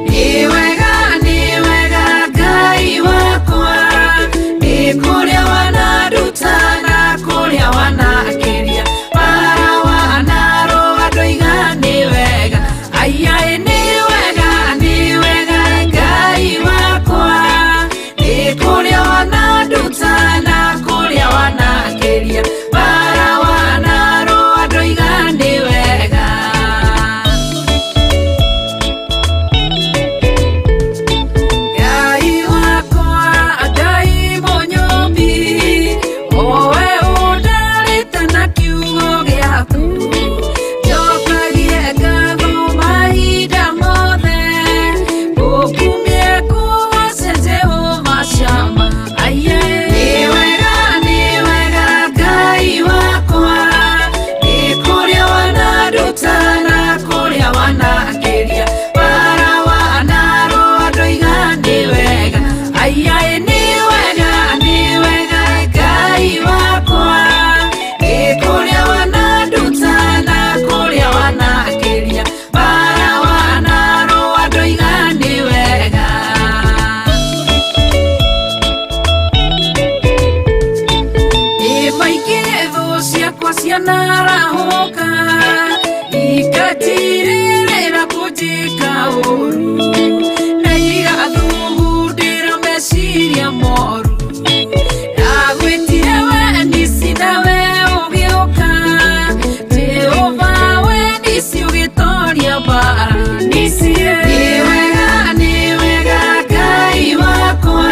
Ni wega Ngai wakwa, ni kuria wana narahoka ikatirira kujika uru na igathugundira meciria moru agwitire we nisinawe ugioka Jehova we nisi ugitoria bara nisie niwega Ngai wakwa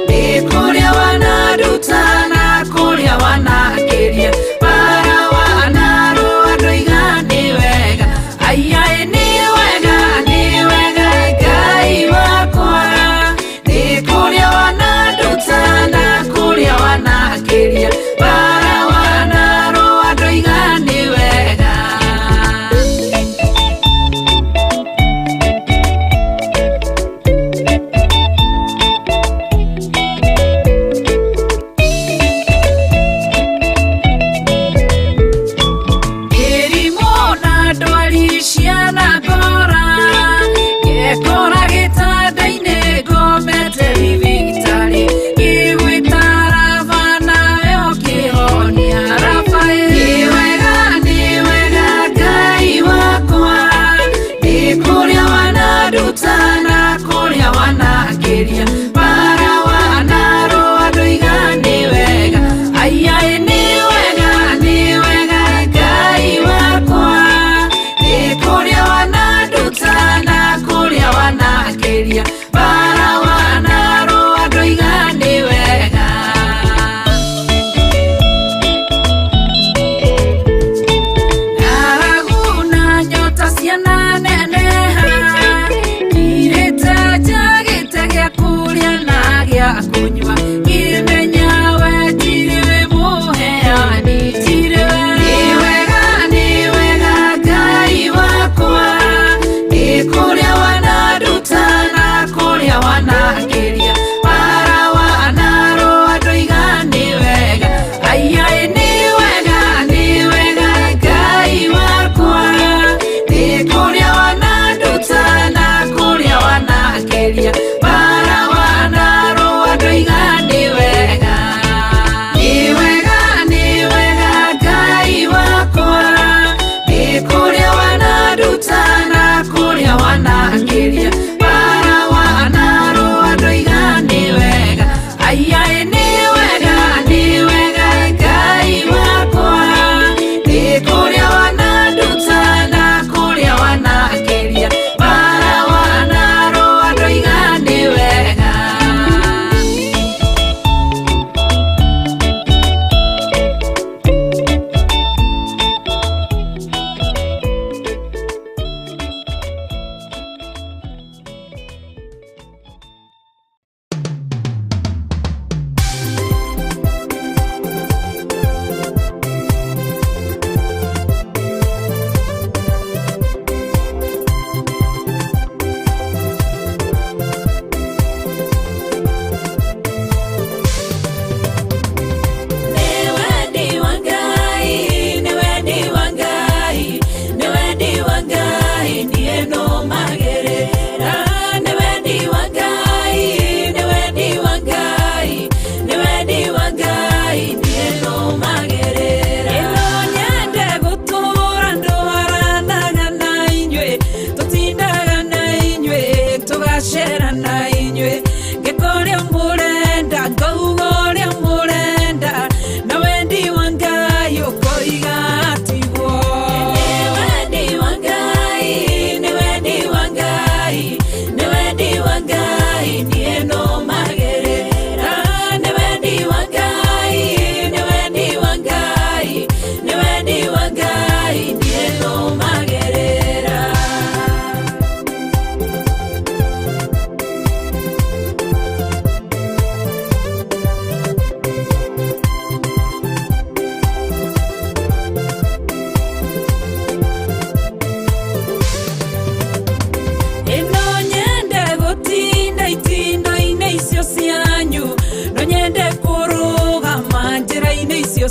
nikuria wanarutana kuria wanakiria bara wanaro andu igani wega aiai niwega Ngai wakwa nikuria wanarutana kuria wanakiria bara wanaro andu igani wega Ciana gora gekora gitanda-inĩ ngomete ribitari igwĩtara bana yo kĩhonia Rafael niwega Ngai wakwa nĩkũrĩa wanarutana kũrĩa wanakĩria bara wanarũa andũ igani wega aiai niwega Ngai wakwa kuria wanarutana kuria wanakiria bara wanaro andu igani wega naraguna nyota ciana neneha irite njagite gĩa kũrĩa na gĩa kũnyua ngĩmenya we tiri mũheani tiri niwega Ngai wakwa nĩkũrĩa wanarutana kũrĩa wanakiria bara wanaro andũ igani wega aiai niwega Ngai wakwa nĩkũrĩa wanarutana kũrĩa wanakiria bara wanaro andũ igani wega niwega Ngai wakwa nĩkũrĩa wanarutana kũrĩa wanakiria bara wanaro andũ igani wega aiai niwega Ngai wakwa nĩkũrĩa wanarutana kũrĩa wanakiria bara wanaro andũ igani wega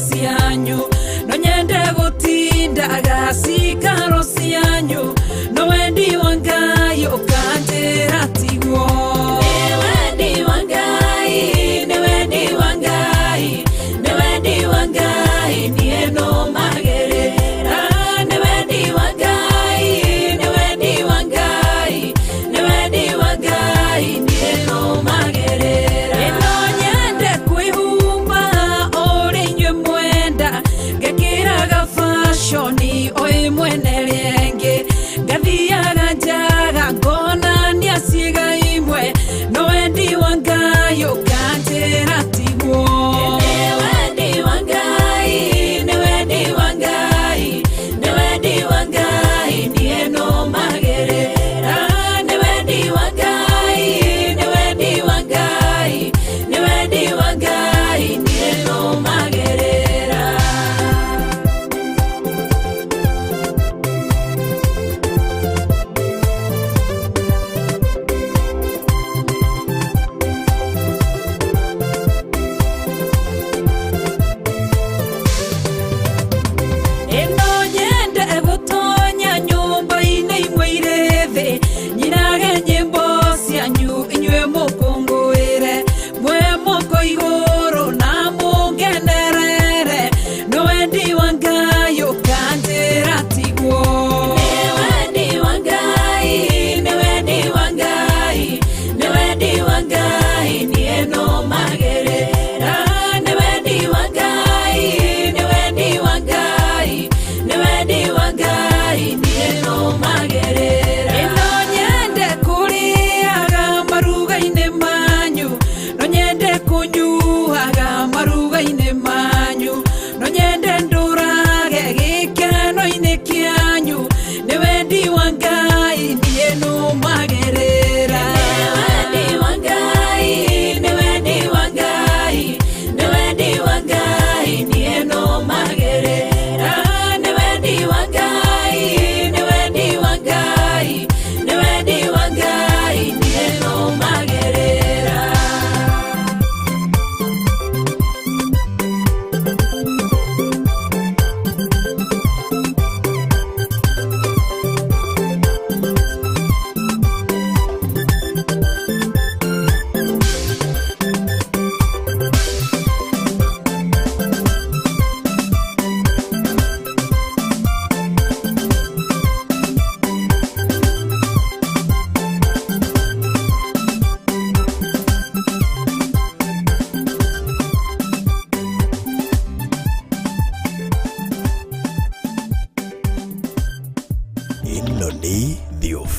cianyu no nyende gutinda gasikaro cianyu no wendi wangai ukanjira tigwo wendi wangai ni wendi wangai ni wendi wangai ni no magi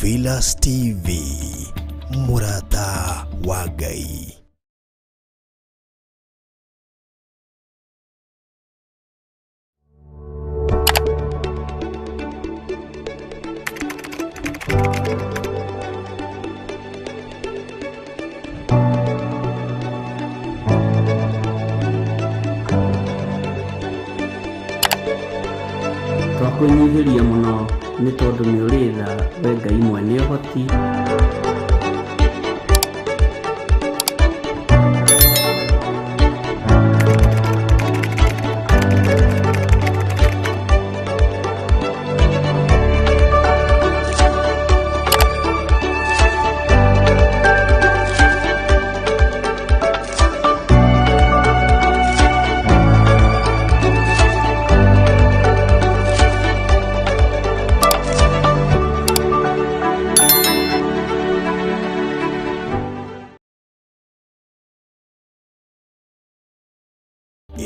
Theophilus TV, Murata wa Ngai. Twakunyihiria muno ni tondu ni uri tha we Ngai mwene ũhoti.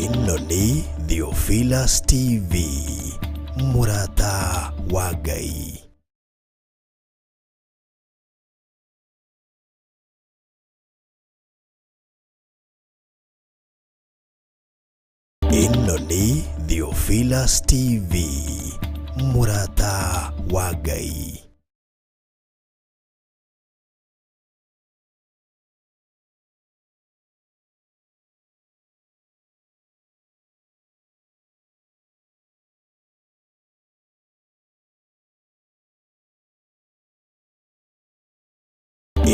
Ino ni Theophilus TV, Murata wa Ngai. Ino ni Theophilus TV, Murata wa Ngai.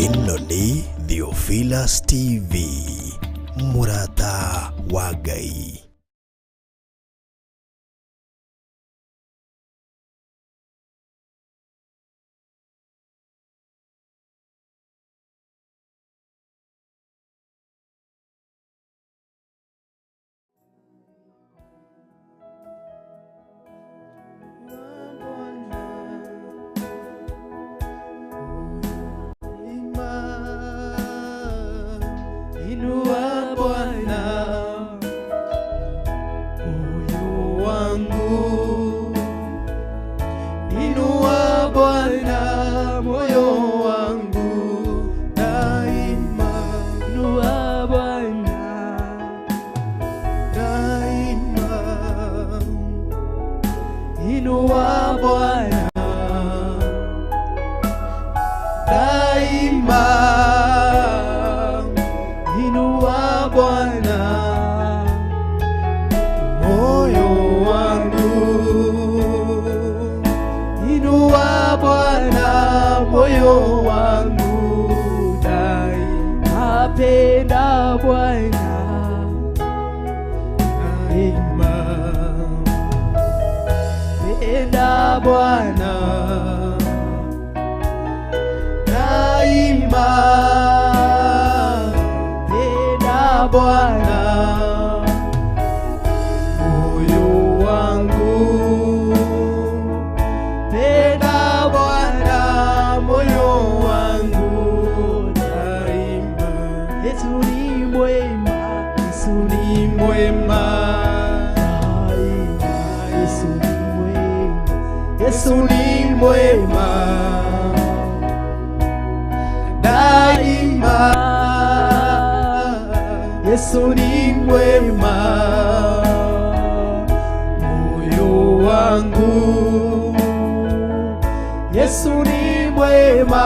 Ino ni Theophilus TV, Murata wa Ngai. Inua Bwana moyo wangu, inua Bwana moyo wangu daima, inua Bwana daima, inua Bwana daima. Inua Bwana moyo wangu, inua Bwana moyo wangu daima. Penda Bwana daima, penda Bwana daima. Bwana moyo wangu, penda Bwana moyo wangu daima. Yesu ni mwema, Yesu ni mwema daima. Yesu ni mwema, Yesu ni mwema daima. Yesu ni mwema moyo wangu, Yesu ni mwema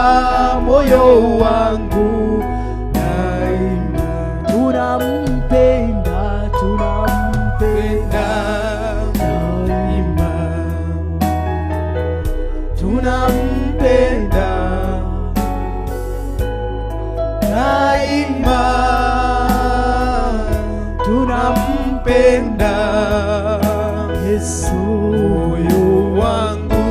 moyo wangu daima. Tunampenda, tunampenda daima, tunampenda daima. Tunampenda Yesu moyo wangu,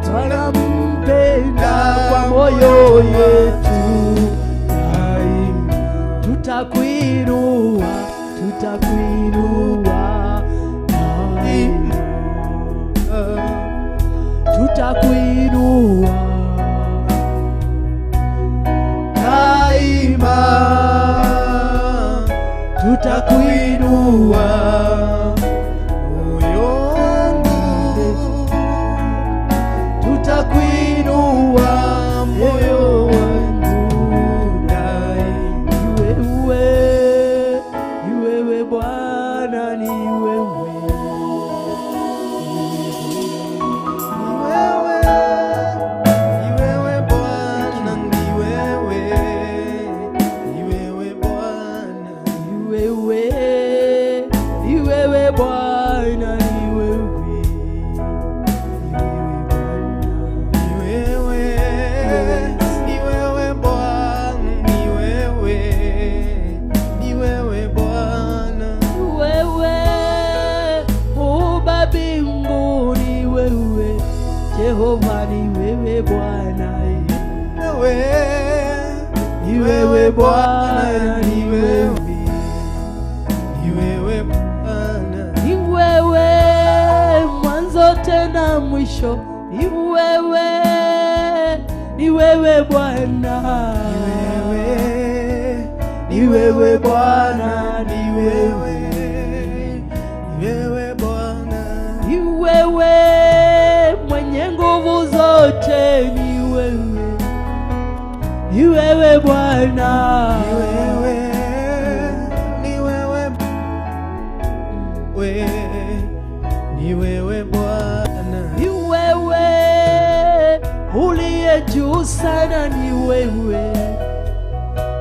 tunampenda kwa moyo yetu daima. Tutakuinua, tutakuinua daima, tutakuinua daima, tutakuinua moyo wangu, wewe Bwana, ni wewe. Jehova ni wewe Bwana, ni wewe Bwana, ni wewe, ni wewe Bwana, ni wewe mwanzo tena mwisho, ni wewe, ni wewe Bwana, ni wewe Bwana, ni wewe, ni wewe Bwana, ni wewe mwenye nguvu zote, ni wewe, ni wewe Bwana, ni wewe, ni wewe, ni wewe Bwana, ni wewe uliye juu sana, ni wewe,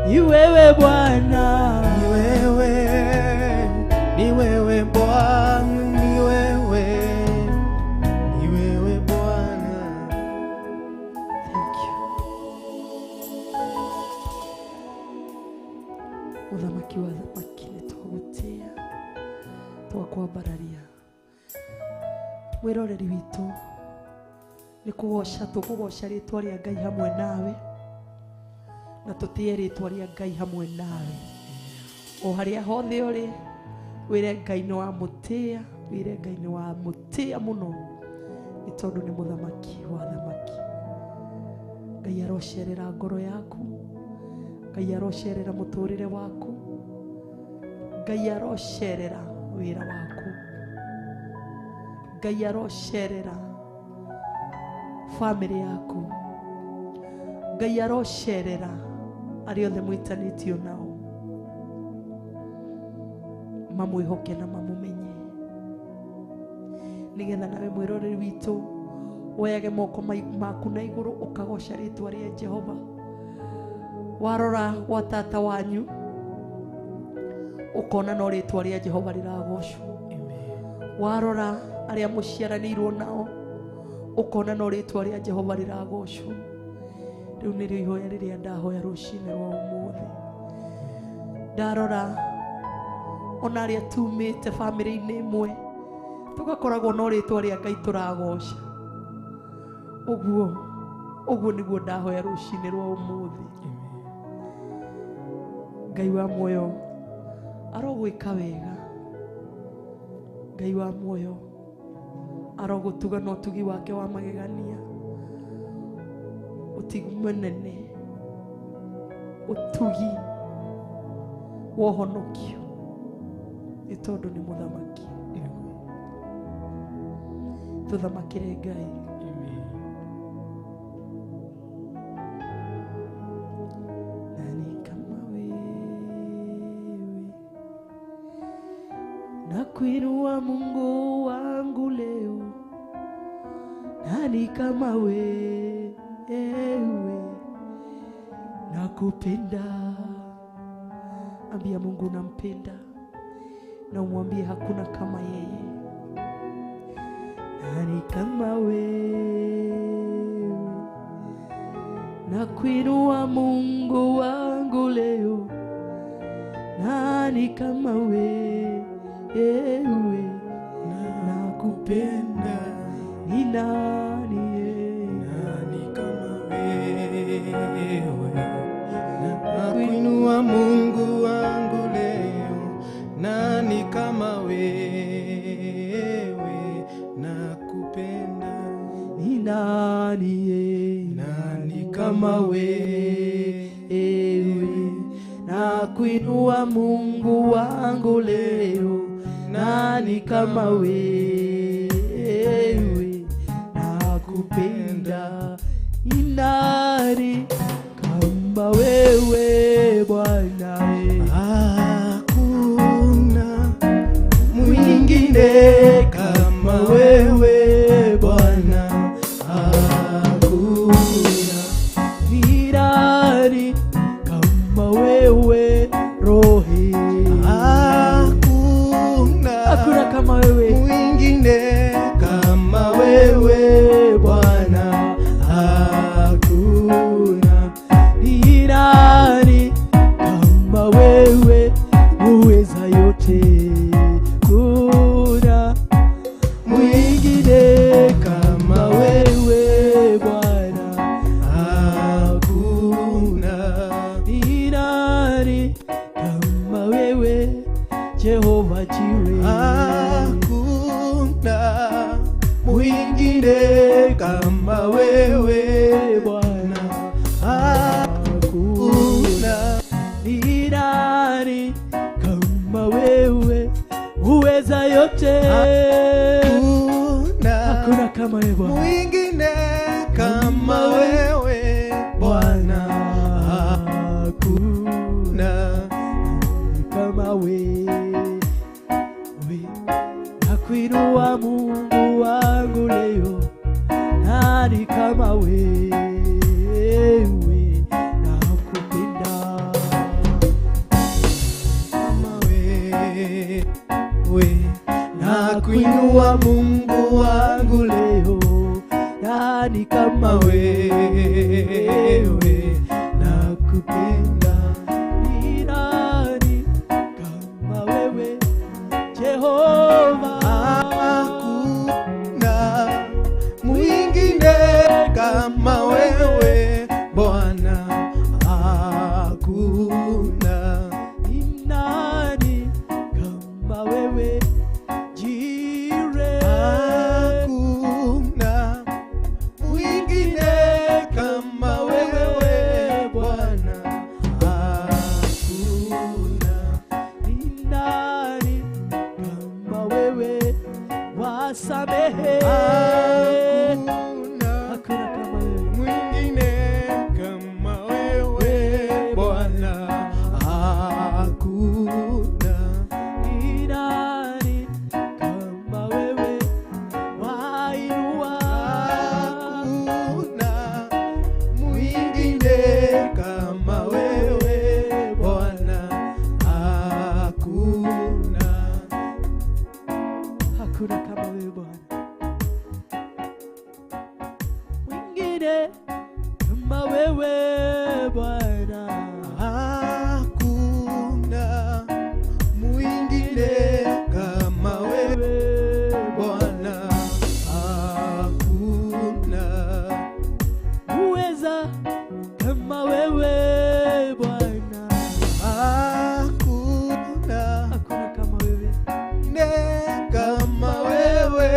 ni wewe Bwana, ni wewe, ni wewe Bwana, ni wewe, ni wewe Bwana. Thank you. Uthamaki wa thamaki nitugutia twakwambararia mwiroreri witu ni kugoca tukugoca ritwa ria Ngai hamwe nawe na tutie ritwa ria Ngai hamwe nawe o haria hothe uri wire Ngai ni wa mutia, wire Ngai ni wa mutia muno ni tondu ni muthamaki wa thamaki. Ngai arocerera ngoro yaku, Ngai arocerera muturire waku, Ngai arocerera wira waku, Ngai arocerera family yaku, Ngai arocerera aria othe mwitanitio nao mamwihoke na mamumenye, nigetha nawe mwiroreri witu woyage moko maku na iguru ukagoca ritwa ria Jehova. Warora wa tata wanyu ukona no ritwa ria Jehova riragocwo. Warora aria muciaranirwo nao ukona no ritwa ria Jehova riragocwo. Riu nirio ihoya riria ndahoya rucine rwa umuthi. Ndarora ona aria tumite family-ini imwe tugakoragwo no ritwa ria Ngai turagoca. Uguo niguo ndahoya rucine rwa umuthi. Ngai wa muoyo arogwika wega, Ngai wa muoyo arogutuga no tugi wake wa magegania, utigumene utugi wohonokio ni tondu ni muthamaki. Tuthamakire Ngai. Nakuinua Mungu wangu leo, nani kama wewe? Nakupenda. Ambia Mungu nampenda na umwambie hakuna kama yeye. Nani kama wewe? Nakuinua Mungu wangu leo, nani kama wewe? Ewe nakupenda, ni nani kama wewe? Nakuinua Mungu wangu leo, nani kama wewe? Nakupenda, ni nani kama wewe? Nakuinua Mungu wangu leo, nani kama wewe? Nakupenda, ni nani kama wewe Bwana? hakuna Jiwe. Hakuna mwingine kama wewe Bwana. Hakuna Ni nani kama wewe, uweza yote. Hakuna kama wewe Bwana. mwingine kama wewe Bwana. Hakuna kama wewe. Nakuinua Mungu wangu leo, nani kama wewe, nakupenda Kama wewe, nakuinua Mungu wangu leo, nani kama wewe, nakupenda. ni nani kama wewe Jehova. Hakuna mwingine kama wewe Bwana. Hakuna Ni nani kama wewe Jire. Hakuna mwingine kama wewe Bwana. Hakuna Ni nani kama wewe wasamehe. Hakuna Hakuna kama wewe. mwingine kama wewe Bwana. Hakuna Ni nani kama wewe wainua. Hakuna mwingine kama wewe Bwana. Hakuna Hakuna kama wewe Bwana. Mwingine kama wewe Bwana. Hakuna mwingine kama wewe Bwana. Hakuna Uweza kama wewe Bwana. hakuna Hakuna kama wewe. ne kama wewe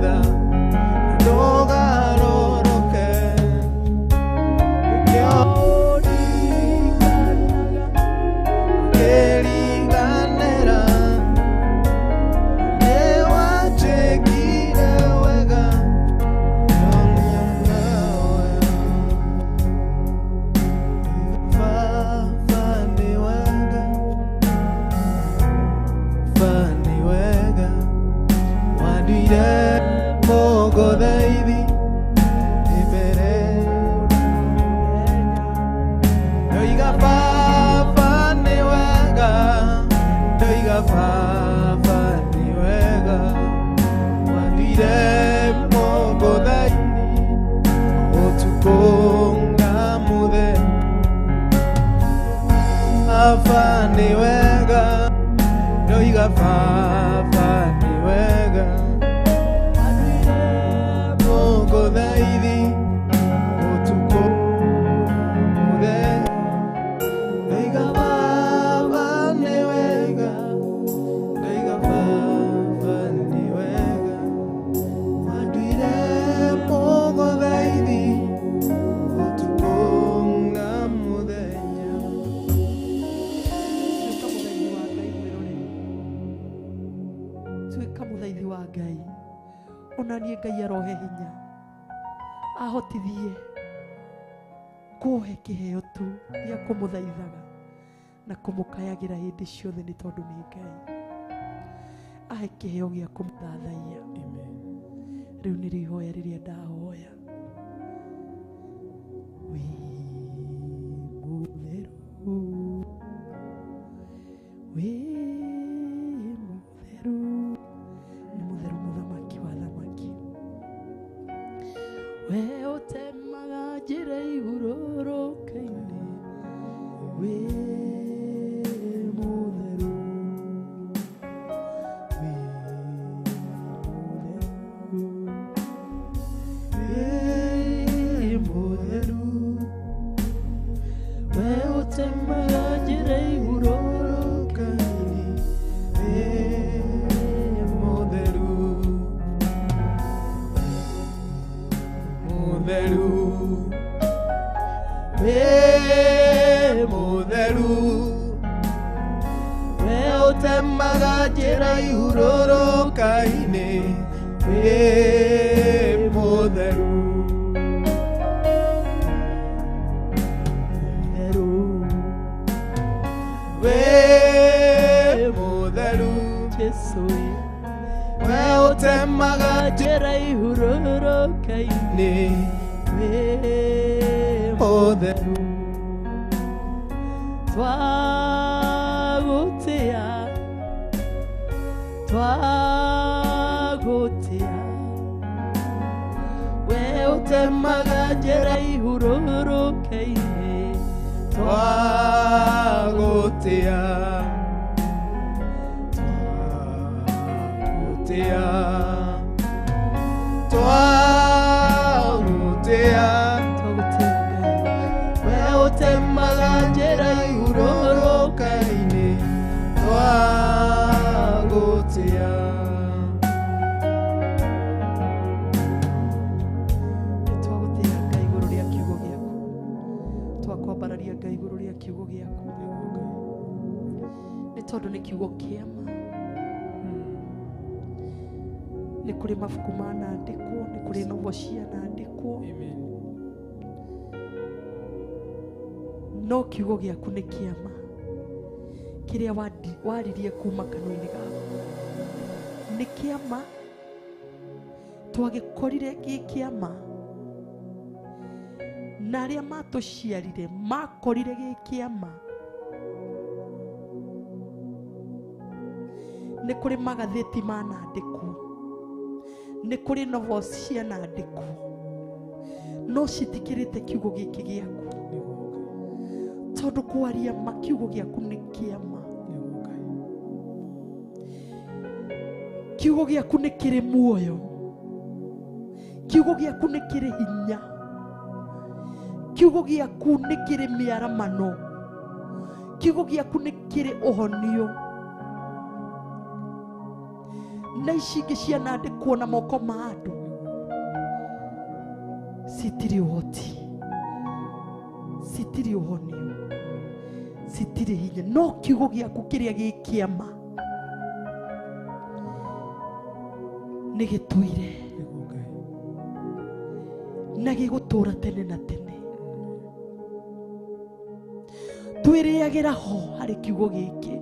wetha ndogaroroke ukiriganĩra nĩ wanjĩkire wega Fani wega, doiga fani wega, mogo daidi, otuko mude, doiga fani wega, doiga fani wega, maduire mogo daidi, otuko ngamude. Tuika muthaithi wa Ngai onanie Ngai arohe hinya ahotithie kuhe kiheo tu gĩa kũmũthaithaga na kũmũkayagira hindi ciothe nĩ tondũ nĩ Ngai ahe kiheo gĩa kũmũthathaiya. Rĩu nĩ rĩhoya rĩrĩa ndahoya wĩ mũtheru wĩ mũtheru mũthamaki wa thamaki we ũtemaga njĩra igũrũrũka-inĩ wĩ mũtheru wĩ mũtheru we ũtemaga njĩra igũrũrũka-inĩ wĩ Mutheru, we ũtemaga njĩra igũrũrũka-inĩ wĩ mũtheru, wĩ mũtheru, Jesũ we ũtemaga njĩra igũrũrũka-inĩ wĩ mũtheru, twagũtĩya we ũtemaga njĩra igũrũrũka-inĩ twagũtĩya we ũtemaga njĩra igũrũrũka-inĩ twagũtĩya. Twagũtĩya Ngai igũrũ rĩa kiugo gĩaku, twakwambararia Ngai igũrũ rĩa kiugo gĩaku nĩ tondũ nĩ kiugo kĩama. Nĩ kũrĩ mabuku manandĩkwo, nĩ kũrĩ novo cianandĩkwo, no kiugo gĩaku nĩ kĩama kĩrĩa waririe kuma kanua-inĩ gaku. Nĩ kĩama, twagĩkorire gĩ kĩama na arĩa matũciarire makorire gĩ kĩama. Nĩ kũrĩ magathĩti manandĩkwo, nĩ kũrĩ novo cianandĩkwo, no citikĩrĩte kiugo gĩkĩ gĩaku tondũ kwaria kiugo gĩaku nĩ kĩama. Kiugo gĩaku nĩ kĩrĩ muoyo, kiugo gĩaku nĩ kĩrĩ hinya, kiugo gĩaku nĩ kĩrĩ mĩaramano, kiugo gĩaku nĩ kĩrĩ ũhonio. na ici ingĩ cianandĩkwo na moko ma andũ citirĩ ũhoti, citirĩ ũhonio, citirĩ hinya, no kiugo gĩaku kĩrĩa gĩ kĩama nĩ gĩtũire na gĩgũtũra tene na tene. Twĩrĩagĩra ho harĩ kiugo gĩkĩ,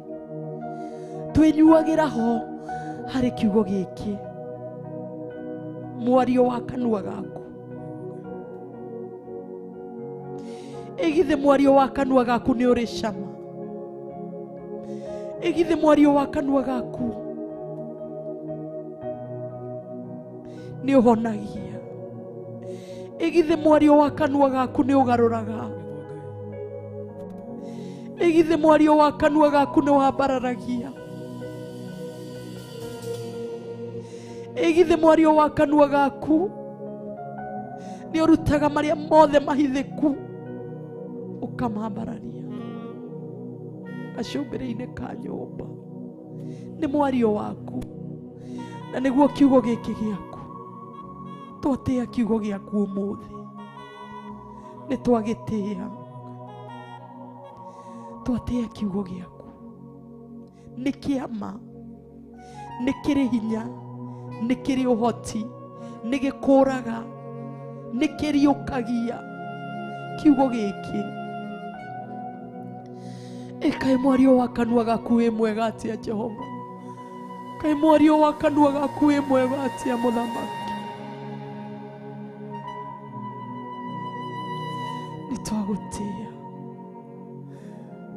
twĩnyuagĩra ho harĩ kiugo gĩkĩ, mwario wa kanua gaku. Igithe mwario wa kanua gaku nĩ ũrĩ cama, igithe mwario wa kanua gaku nĩ ũhonagia, igithe mwario wa kanua gaku nĩ ũgarũraga, igithe mwario wa kanua gaku nĩ wambararagia, igithe mwario wa kanua gaku nĩ ũrutaga marĩa mothe mahithĩku ũkamambararia gacumbĩrĩ-inĩ ka nyũmba. Nĩ mwario waku na nĩguo kiugo gĩkĩ gĩaku. Twatĩa kiugo gĩaku ũmũthĩ, nĩ twagĩtĩa. Twatĩa kiugo gĩaku, nĩ kĩama, nĩ kĩrĩ hinya, nĩ kĩrĩ ũhoti, nĩ gĩkũraga, nĩ kĩriũkagia. Kiugo gĩkĩ kaĩ mwario wa kanua gaku wĩ mwega atĩa Jehova, kaĩ mwario wa kanua gaku wĩ mwega atĩa Mũthamaki. Nĩ twagũtĩa,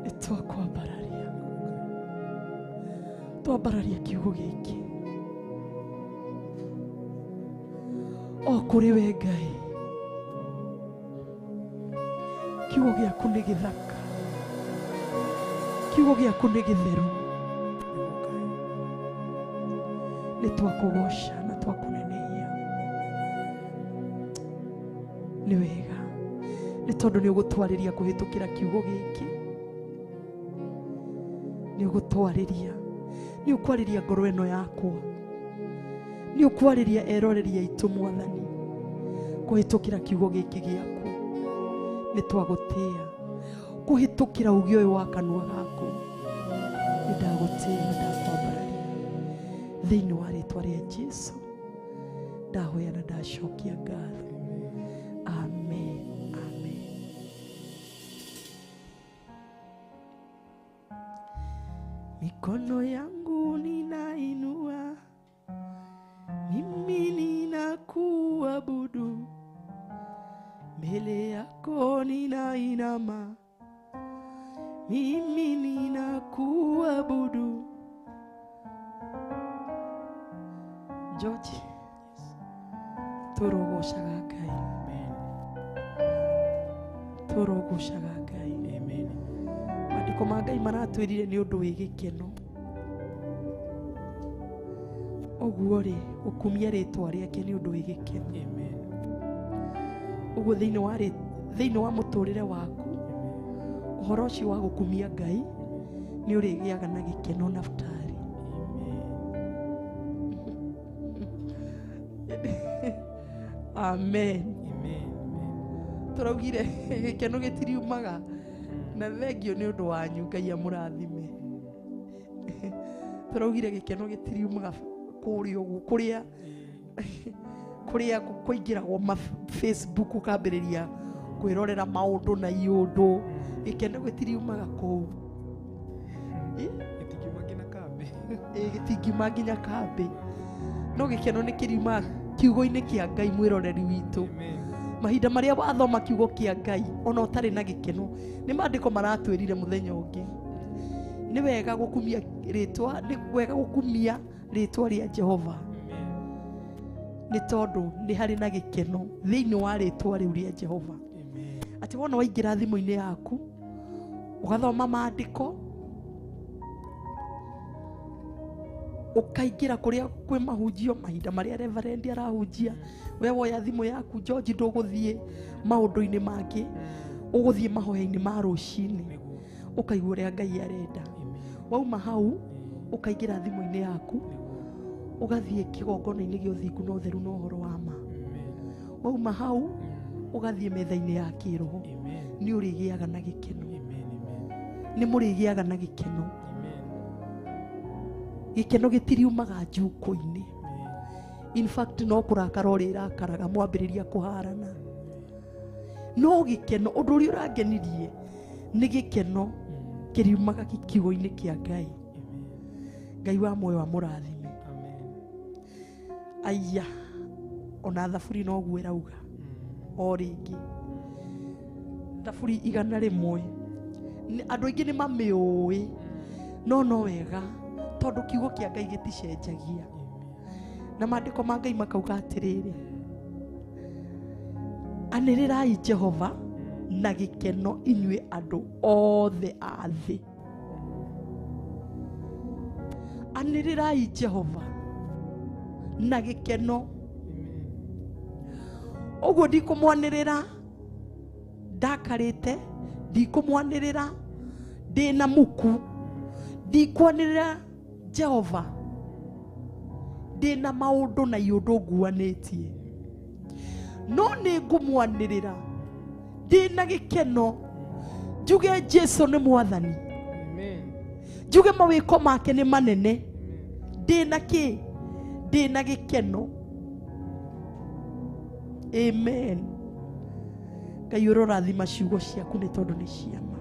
nĩ twakwambararia, twambararia kiugo gĩkĩ o kũrĩ we Ngai. Kiugo gĩaku nĩ gĩthaka, kiugo gĩaku nĩ gĩtheru. Nĩ twakũgoca na twakũnenehia. Nĩ wega, nĩ tondũ nĩ ũgũtwarĩria kũhĩtũkĩra kiugo gĩkĩ, nĩ ũgũtwarĩria, nĩ ũkwarĩria ngoro ĩno yakwa, nĩ ũkwarĩria eroreri aitũ Mwathani kũhĩtũkĩra kiugo gĩkĩ gĩaku. Nĩ twagũtĩa kũhĩtũkĩra ũgĩ ũyũ wa kanua gaku. Nĩ ndagũtĩa na ndakwambararia thĩinĩ wa rĩĩtwa rĩa Jesũ ndahoya na ndacokia ngatho. Amen, amen. Mikono yangu ninainua, mimi ninakuabudu, mbele yako ninainama, mimi ninakuabudu. George, tũrogocag'a Ngai, tũrogocag'a Ngai. Maandĩko ma Ngai maratwĩrire nĩ ũndũ wĩ gĩkeno. Ũguo rĩ, gũkumia rĩĩtwa rĩake nĩ ũndũ wĩ gĩkeno. Ũguo thĩinĩ wa mũtũrĩre waku, ũhoro ũcio wa gũkumia Ngai nĩ ũrĩgĩaga na gĩkeno na bũtari. Amen. Tũraugire gĩkeno gĩtiriumaga na thengio nĩ ũndũ wanyu, Ngai amũrathime. Tũraugire gĩkeno gĩtiriumaga kũrĩa ũguo kũrĩa kũingĩragwo ma Facebook ũkambĩrĩria kwĩrorera maũndũ na iũndũ. Gĩkeno gĩtiriumaga kũu, gĩtingiuma nginya kambĩ, no gĩkeno nĩ kĩriumaga kiugo-inĩ kĩa Ngai, mwĩroreri witũ. Mahinda marĩa wathoma kiugo kĩa Ngai ona ũtarĩ na gĩkeno, nĩ maandĩko maratwĩrire mũthenya ũngĩ, nĩ wega gũkumia rĩĩtwa, nĩ wega gũkumia rĩĩtwa rĩa Jehova, nĩ tondũ nĩ harĩ na gĩkeno thĩinĩ wa rĩĩtwa rĩu rĩa Jehova. Atĩ wona waingĩra thimũ-inĩ yaku ũgathoma maandĩko, ukaingira kuria kwi mahunjio mahinda maria reverend arahunjia, we woya thimu yaku George nduguthie maundu-ini mangĩ, uguthie mahoya-ini ma rucini, ukaigua uria Ngai arenda. Wauma hau ukaingira thimu-ini yaku ugathie kigongona-inĩ gĩa ũthingu na ũtheru na ũhoro wa ma. Wauma hau ugathie metha-inĩ ya kĩroho, nĩ ũrĩgĩaga na gĩkeno. Nĩ mũrĩgĩaga na gĩkeno. Gĩkeno gĩtiriumaga njuko-inĩ. In fact no kũrakara ũrĩrakaraga mwambĩrĩria kũharana. No gĩkeno, ũndũ ũrĩa ũrangenirie nĩ gĩkeno kĩriumaga kiugo-inĩ kĩa Ngai. Ngai wa muoyo wa mũrathime. Aya, ona thaburi no guo ĩrauga o rĩngĩ. Thaburi 100 andũ aingĩ nĩ mamĩũĩ, no wega tondũ kiugo kĩa Ngai gĩticenjagia. Na maandĩko ma Ngai makauga atĩrĩrĩ, anĩrĩrai Jehova na gĩkeno inyuĩ andũ othe a thĩ. Anĩrĩrai Jehova na gĩkeno. Ũguo ndikũmwanĩrĩra ndakarĩte, ndikũmwanĩrĩra ndĩna muku, ndikwanĩrĩra Jehova ndĩna maũndũ na iũndũ nguanĩtie, no nĩ ngũmwanĩrĩra ndĩna gĩkeno, njuge Jesu nĩ mwathani, njuge mawĩko make nĩ manene, ndĩna kĩ? Ndĩna gĩkeno. Amen. Ngai ũrorathima ciugo ciaku nĩ tondũ nĩ cia ma.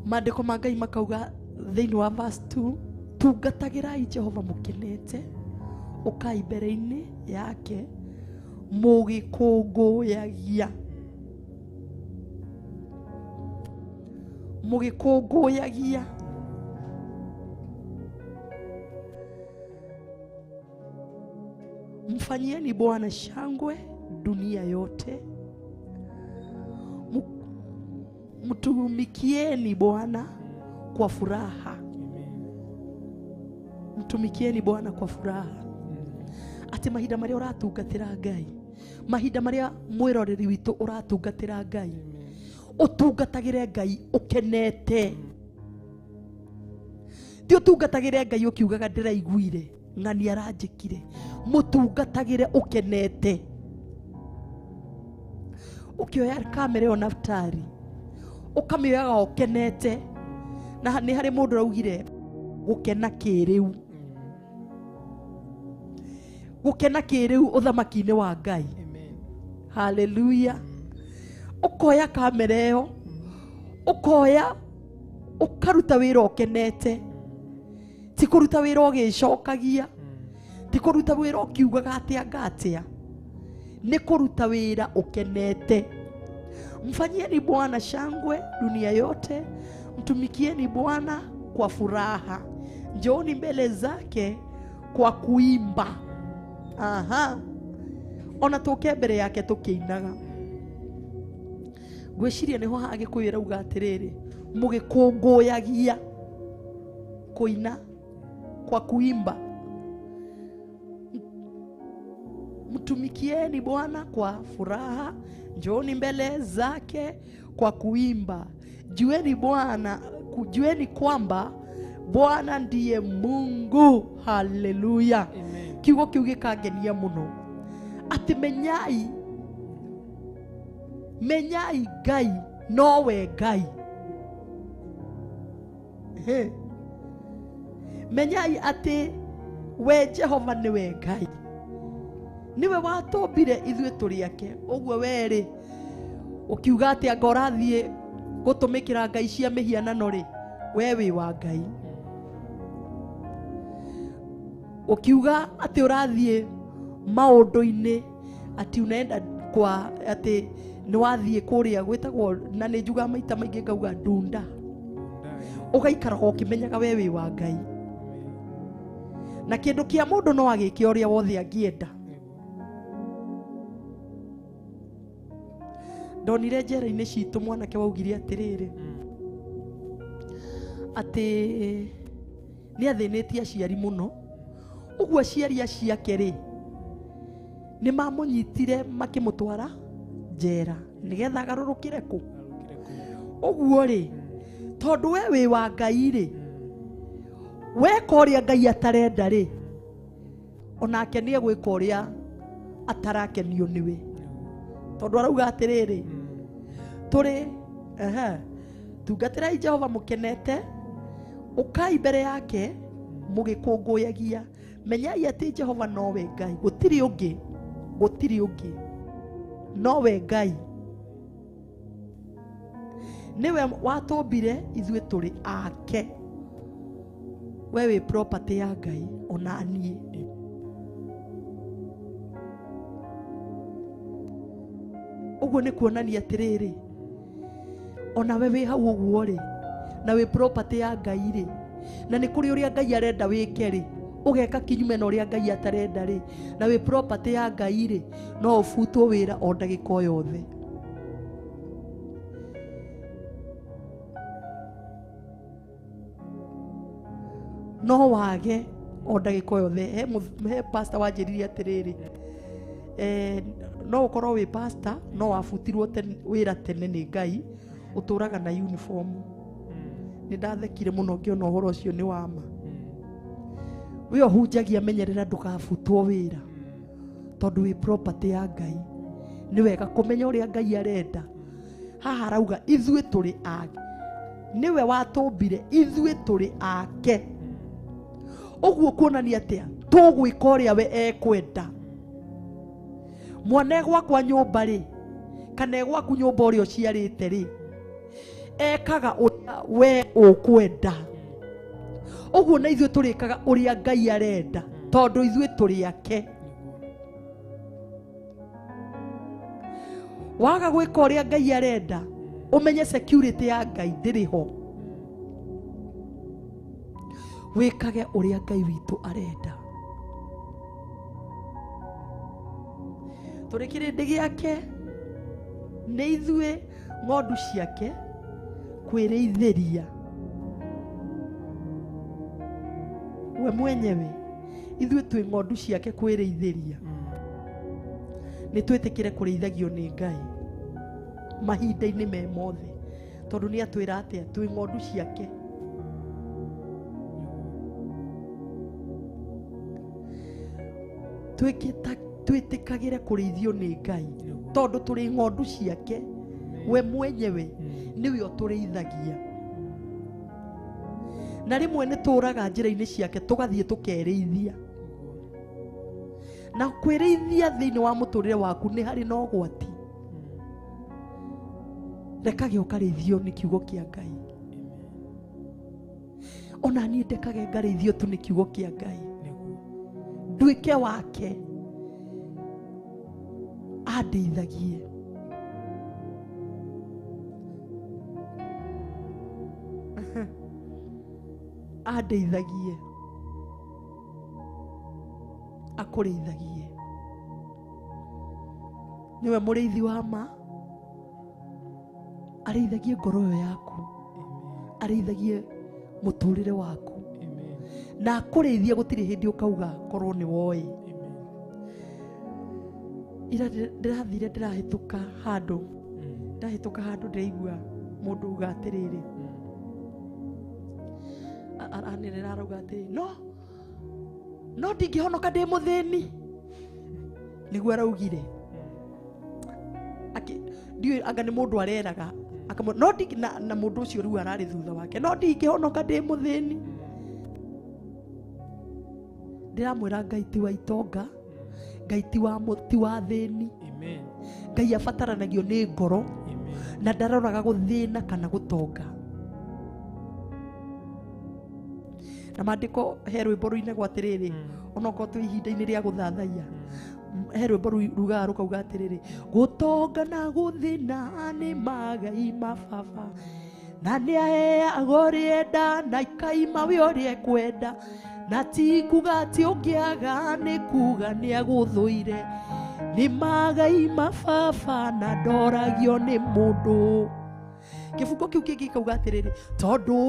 Maandĩko ma Ngai makauga thĩinĩ wa verse 2, tungatagĩrai Jehova mũkenete, ũkai mbere-inĩ yake mũgĩkũngũyagia. Mũgĩkũngũyagia. Mfanyieni Bwana shangwe dunia yote. Mtumikieni Bwana kwa furaha. Mtumikieni Bwana kwa furaha. Ati mahinda maria ũratungatĩra Ngai, mahinda maria mwĩroreri witũ ũratungatĩra Ngai, ũtungatagĩre Ngai ũkenete. Ti ũtungatagĩre Ngai ũkiugaga ndĩraiguire ng'ani aranjĩkire. Mũtungatagĩre ũkenete. Ũkĩoya kamera ĩyo Naftali ũkamĩoyaga ũkenete, na nĩ harĩ mũndũ raugire gũkena kĩrĩu. Gũkena kĩrĩu ũthamaki-inĩ wa Ngai. Hallelujah. Ũkoya kamera ĩyo, ũkoya ũkaruta wĩra ũkenete. Ti kũruta wĩra ũgĩcokagia, ti kũruta wĩra ũkiugaga atĩa ngatĩa, nĩ kũruta wĩra ũkenete. Mfanyieni Bwana shangwe dunia yote, mtumikieni Bwana kwa furaha, njooni mbele zake kwa kuimba. Aha, ona tũke mbere yake tũkĩinaga. Gwĩciria nĩho hagĩkũyũ rauga atĩrĩrĩ, mũgĩkũngũyagia. Kuina kwa kuimba. Mtumikieni Bwana kwa furaha, njooni mbele zake kwa kuimba. Jueni Bwana, kujueni kwamba Bwana ndiye Mungu. Hallelujah. Kiugo kiu gĩkangenia mũno. Ati menyai Ngai nowe Ngai. Menyai ati we Jehova niwe Ngai. Niwe watũmbire ithuĩ tũrĩ ake. Ũguo werĩ ũkiuga atĩ anga ũrathiĩ gũtũmĩkĩra ngai cia mĩhianano rĩ, we wĩ wa Ngai. Ũkiuga atĩ ũrathiĩ maũndũ-inĩ ati unaenda kwa ati nĩ wathiĩ kũrĩa gwĩtagwo, na nĩ njuga maita maingĩ ngauga ndunda, ũgaikara ũkĩmenyaga we wĩ wa Ngai. Na kĩndũ kĩa mũndũ no agĩke ũrĩa wothe angĩenda. Ndonire njera-inĩ citũ mwanake waugire atĩrĩrĩ, atĩ nĩ athĩnĩtie aciari mũno. Ũguo aciari aciake rĩ, nĩ mamũnyitire makĩmũtwara njera nĩgetha agarũrũkĩre kũ. Ũguo rĩ, tondu we wi wa Ngai ri weka uria Ngai atarenda ri onake ni egwika uria atarakenio niwe tondu arauga atiriri turi tungatira Jehova mukenete ukai mbere yake mugikunguyagia menyai ati Jehova nowe Ngai gutiri ungi nowe Ngai niwe watumbire ithuĩ tũrĩ ake we wĩ property ya Ngai ona niĩ ũguo nĩ kuonania atĩrĩrĩ ona we wĩ hau ũguo rĩ na wĩ property ya Ngai rĩ na nĩ kũrĩ ũrĩa Ngai arenda wĩke rĩ ũgeka kinyume na ũrĩa Ngai atarenda rĩ na wĩ property ya Ngai rĩ no ũbutwo wĩra o ndagĩka o yothe no wage o ndagĩka o yothe he pastor wanjĩrire atĩrĩrĩ no ũkorwo wĩ pastor no wabutirwo wĩra tene nĩ Ngai ũtũraga na uniform nĩ ndathekire mũno ngĩona ũhoro ũcio nĩ wama we ũhunjagia menyerera ndũgabutwo wĩra tondũ wĩ property ya Ngai nĩ wega kũmenya ũrĩa Ngai arenda haha arauga ithuĩ tũrĩ ake niwe watũmbire ithuĩ tũrĩ ake ũguo kuonania atĩa tũgwĩka ũrĩa we ekwenda mwana gwakwa nyũmba rĩ kana gwaku nyũmba ũrĩa ũciarĩte rĩ ekaga ũrĩa we ũkwenda ũguo na ithuĩ tũrĩkaga ũrĩa Ngai arenda tondũ ithuĩ tũrĩ ake waga gwĩka ũrĩa Ngai arenda umenye security ya Ngai ndĩrĩ ho wĩkage ũrĩa Ngai witũ arenda tũrĩ kĩrĩndĩ gĩake nĩ ithuĩ ng'ondu ciake kwĩrĩithĩria we mwenyewe ithuĩ twĩ ng'ondu ciake kwĩrĩithĩria nĩ twĩtĩkĩre kũrĩithagio nĩ Ngai mahinda-inĩ me mothe tondũ nĩ atwĩra atĩa twĩ ng'ondu ciake twĩtĩkagĩre kũrĩithio nĩ Ngai tondũ tũrĩ ng'ondu ciake we mwenyewe niwe ũtũrĩithagia na rĩmwe nĩ tũraga njĩra-inĩ ciake tũgathiĩ tũkerĩithia na kwĩrĩithia thĩinĩ wa mũtũrĩre waku nĩ harĩ na ũgwati rekage ũkarĩithio nĩ kiugo kĩa Ngai ona niĩ ndekage ngarĩithio tu nĩ kiugo kĩa Ngai nduĩke wake andeithagie andeithagie akũrĩithagie niwe mũrĩithi wa ma arĩithagie ngoro ĩyo yaku arĩithagie mũtũrĩre waku na akũrĩithie gũtirĩ hĩndĩ ũkauga korwo nĩ woĩ ira ndĩrathire ndĩrahĩtũka handũ ndĩraigua mũndũ uga atĩrĩrĩ anĩrĩra arauga atĩrĩrĩ no ndingĩhonoka ndĩ mũthĩni nĩguo araugire ndiũĩ anga nĩ mũndũ areraga na mũndũ ũcio rĩu ararĩ thutha wake no ndingĩhonoka ndĩ mũthĩni ndiramwĩra Ngai ti wa itonga Ngai ti wa thĩni Ngai abataranagio nĩ ngoro na ndaroraga gũthĩna kana gũtonga na maandĩko he rwĩmbo rũinagwo atĩrĩrĩ onokorwo twĩ ihinda-inĩ rĩa gũthathaiya he rwĩmbo rugaga rũkauga atĩrĩrĩ gũtonga na gũthĩna nĩ magai mababa na nĩ aheaga ũrĩa enda na ikaima we ũrĩa ekwenda na ti kuga atĩ ũngĩaga nĩ kuga nĩ agũthũire nĩ magai mababa na ndoragio nĩ mũndũ kĩbungo kĩu kĩngĩ kauga atĩrĩrĩ tondũ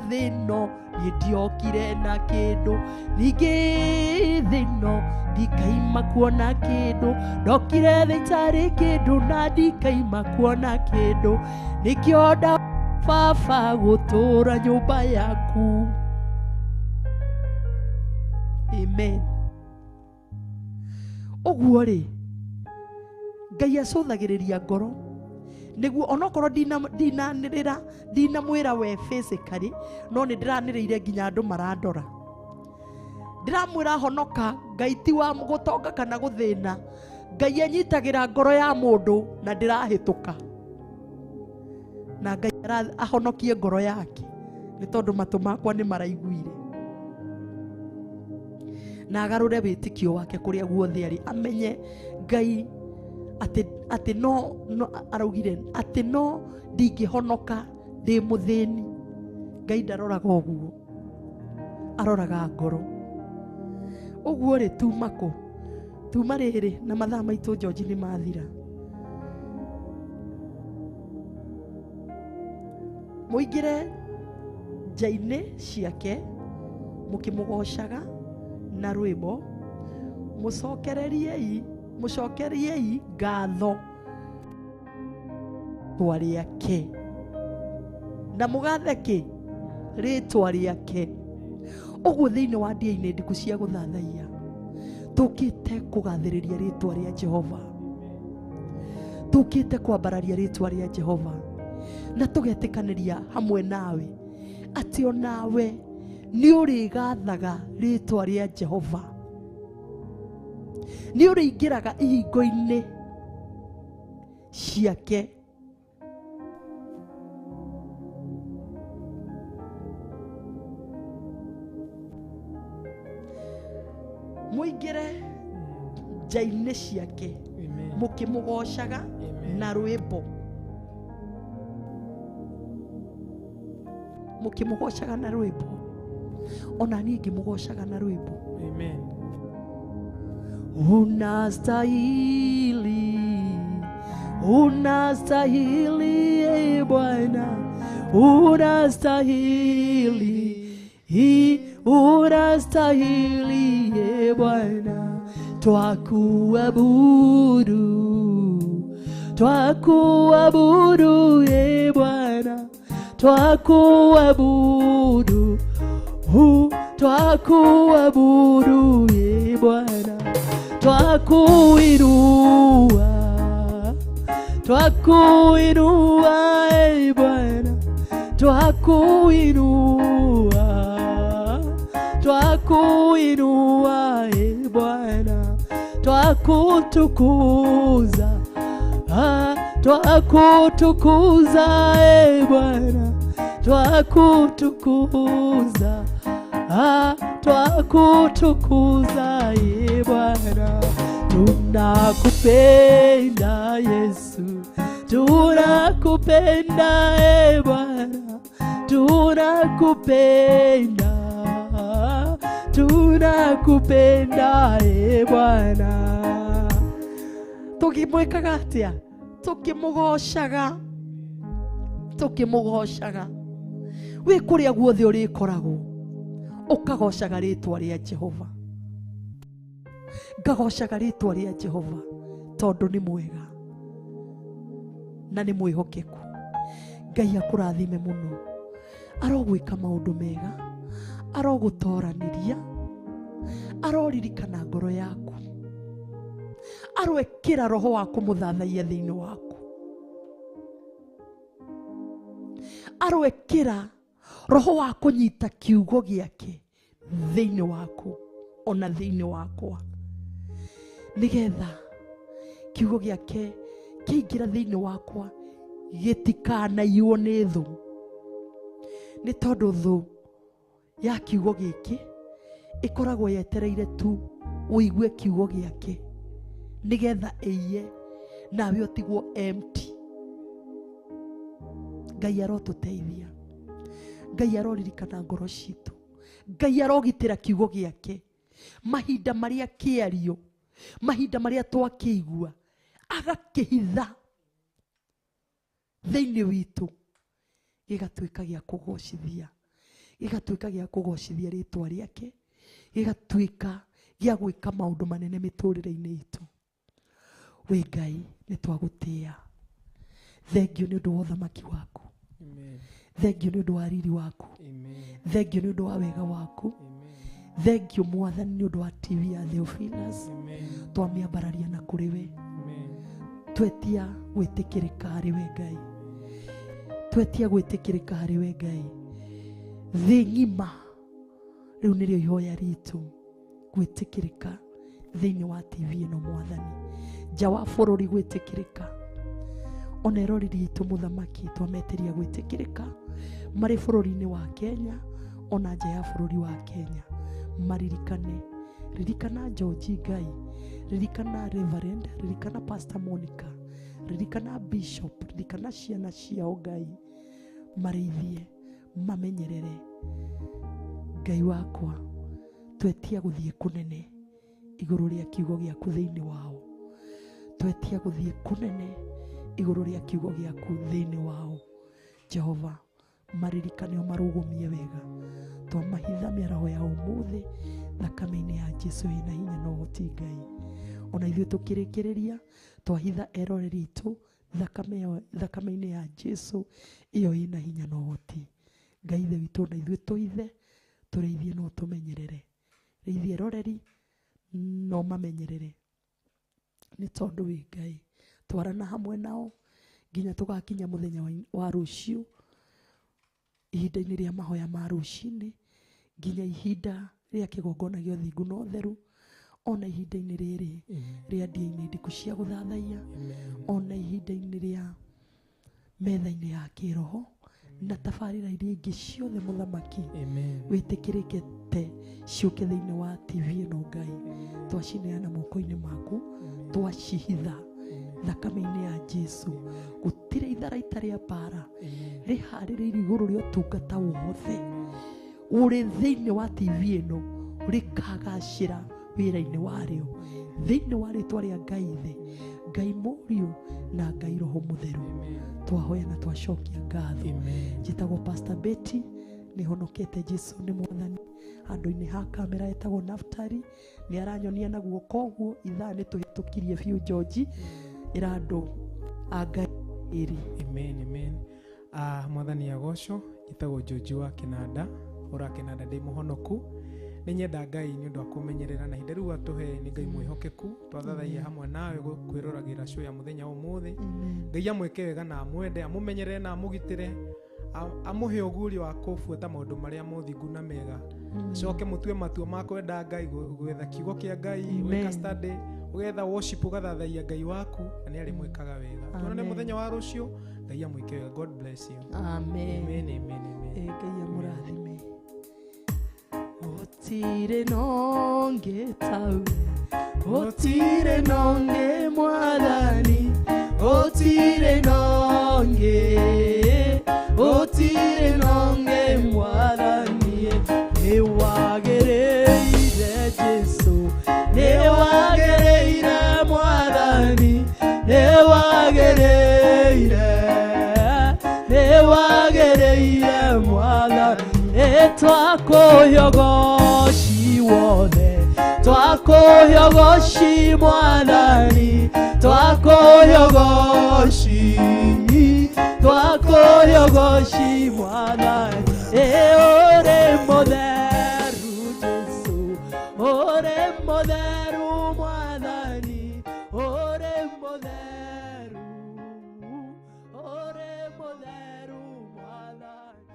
thĩno niĩ ndiokire na kĩndũ ningĩ thĩno ndikaima kuona kĩndũ ndokire thĩ itarĩ kĩndũ na ndikaima kuona kĩndũ nĩkĩo baba gutura nyumba yaku. Amen. Oguo ri Ngai acuthagiriria ngoro niguo onokorwo ndina mwira we physically no ni ndiraniriire nginya andu marandora. Ndiramwira honoka, Ngai ti wa gutonga kana guthina. Ngai anyitagira ngoro ya mundu na ndirahituka, na Ngai ahonokie ngoro yake ni tondu matu makwa ni maraiguire, na agarure witikio wake kuria guothe ari. Amenye Ngai ati no araugire ati no ndingihonoka ndi muthini. Ngai ndaroraga uguo, aroraga ngoro. Uguo ri tumako tuma riri na mathaa maitu George ni mathira. Muingire njaine ciake mukimugocaga na rwimbo, mucokeriei ngatho rĩtwa rĩake na mugathe ki rĩtwa rĩake. Uguo thiini wa ndia-inĩ ndiku cia guthathaia tukite kugathĩrĩria rĩtwa rĩa Jehova, tukite kwambararia rĩtwa rĩa Jehova, na tugetikaniria hamwe nawe ati o nawe ni urigathaga rĩtwa rĩa Jehova, ni uriingiraga ihingo-inĩ ciake. Muingire njaine ciake mukimugocaga na rwimbo, mukimugocaga na rwimbo, ona niĩ ngimugocaga na rwimbo. Amen. Unastahili, unastahili e Bwana, unastahili, unastahili e Bwana, twakuabudu, twakuabudu e Bwana, twakuabudu, twakuabudu e Bwana, twakuinua, twakuinua e Bwana, twakuinua, twakuinua e Bwana, twakutukuza, twakutukuza e Bwana, twakutukuza, twakutukuza e Bwana. Tunakupenda Yesu, tunakupenda e Bwana, tunakupenda, tunakupenda e Bwana. Tukimwikaga atia, tukimugocaga, tukimugocaga wi kuria guothe urikoragwo ukagocaga rĩtwa rĩa Jehova, ngagocaga rĩtwa rĩa Jehova tondu ni mwega na ni mwihokeku. Ngai akurathime muno, arogwika maundu mega, arogutoraniria, aroririkana ngoro yaku, arwekira roho wa kumuthathaia thiini waku, arwekira roho wa kunyita kiugo giake thiini waku ona thiini wakwa, nigetha kiugo giake kiingira thiini wakwa gitikanaiywo ni thu. Ni tondu thu ya kiugo giki ikoragwo yetereire tu uigue kiugo giake nigetha iye nawe utigwo empty. Ngai arotuteithia, Ngai aroririkana ngoro citu, Ngai arogitira kiugo giake mahinda maria kiario, mahinda maria twakiigua agakihitha thiini witu, gigatuika gia kugocithia, gigatuika gia kugocithia ritwa riake, gigatuika gia gwika maundu manene miturire-ini itu. We Ngai ni twagutia, thengiu ni undu wa uthamaki waku, Thengio nĩ ũndũ wa riri waku. Thengio nĩ ũndũ wa wega waku. Thengio Mwathani nĩ ũndũ wa TV ya Theophilas. Twamĩambararia na kũrĩ we. Twetia gwĩtĩkĩrĩka harĩ we Ngai. Twetia gwĩtĩkĩrĩka harĩ we Ngai. Thĩ ng'ima rĩu nĩrĩo ihoya ritũ, gwĩtĩkĩrĩka thĩinĩ wa TV ĩno Mwathani. Nja wa bũrũri gwĩtĩkĩrĩka. Ona erori ritũ Mũthamaki twametĩria gwĩtĩkĩrĩka marĩ bũrũri-inĩ wa Kenya ona nja ya bũrũri wa Kenya. Maririkane, ririkana George Ngai, ririkana Reverend, ririkana Pastor Monica, ririkana Bishop, ririkana ciana ciao Ngai. Marĩithie, mamenyerere. Ngai wakwa, twetia gũthiĩ kũnene igũrũ rĩa kiugo gĩaku thĩinĩ wao. Twetia gũthiĩ kũnene igũrũ rĩa kiugo gĩaku thĩinĩ wao. Jehova, maririkane marũgũmie wega. Twamahitha mĩaraho ya ũmũthĩ thakame-inĩ ya Jesũ ĩna hinya na ũhoti Ngai. Ona ithuĩ tũkĩrĩkĩrĩria twahitha erore ritũ thakame-inĩ ya Jesũ ĩyo ĩna hinya na ũhoti. Ngai ithe witũ na ithuĩ tũithe tũrĩithie no tũmenyerere. Rĩithie eroreri no mamenyerere. Nĩ tondũ wĩ Ngai. Twarana hamwe nao nginya tũgakinya mũthenya wa rũciũ, ihinda-inĩ rĩa mahoya ma rũcinĩ, nginya ihinda rĩa kĩgongona gĩa ũthingu na ũtheru, ona ihinda-inĩ rĩrĩ rĩa ndĩa-inĩ ndiku cia gũthathaiya, ona ihinda-inĩ rĩa metha-inĩ ya kĩroho na tabarĩra iria ingĩ ciothe Mũthamaki wĩtĩkĩrĩkĩte ciũke thĩinĩ wa TV ĩno Ngai. Twacineana moko-inĩ maku, twacihitha thakame-inĩ ya Jesũ. Gũtirĩ itharaita rĩa mbara rĩharĩrĩirio igũrũ rĩa ũtungata wothe ũrĩ thĩinĩ wa TV ĩno rĩkagacĩra wĩra-inĩ warĩo thĩinĩ wa rĩtwa rĩa Ngai thĩ, Ngai Mũriũ na Ngai Roho Mũtheru. Twahoya na twacokia ngatho. Njĩtagwo Pastor Betty, nĩ honokete Jesũ nĩ Mwathani. Handũ-inĩ ha kamera etagwo Naftali, nĩ aranyonia na guoko ũguo ithaa nĩ tũhĩtũkirie biũ George irandũ a Ngai ĩrĩ. Amen. Mwathani agocwo. Itagwo George wa Kinanda, ora Kinanda ndĩ mũhonoku. Nĩ nyenda Ngai nĩ ũndũ wa kũmenyerera na ihinda rĩu atũhe nĩ Ngai mwĩhokeku. Twathathaia hamwe nawe kwĩroragĩra show ya mũthenya ũmũthĩ. Ngai amwĩke wega na amwende, amũmenyerere na amũgitĩre, amuhe ũguũrio wa kũbuata maũndũ marĩa mũthingu na mega. Coke mũtue matua ma kwenda Ngai, gwetha kiugo kĩa Ngai, gwĩka study, ũgetha worship, ũgathathaia Ngai waku, na nĩ arĩ mwĩkaga wega. Tuonane mũthenya wa rũciũ. Ngai amwĩke wega. God bless you. Amen. Amen. Ngai amũrathime. Gũtirĩ nongĩ tawe, gũtirĩ nongĩ Mwathani, gũtirĩ nongĩ, gũtirĩ nongĩ Mwathani. Nĩ wagĩrĩire Jesũ, nĩ wagĩrĩire Mwathani, nĩ wagĩrĩire, nĩ wagĩrĩire Mwathani. Twakũyogoci wothe, twakũyogoci Mwathani, twakũyogoci, twakũyogoci Mwathani. Ũrĩ mũtheru Jesũ, ũrĩ mũtheru Mwathani, ũrĩ mũtheru, ũrĩ mũtheru Mwathani.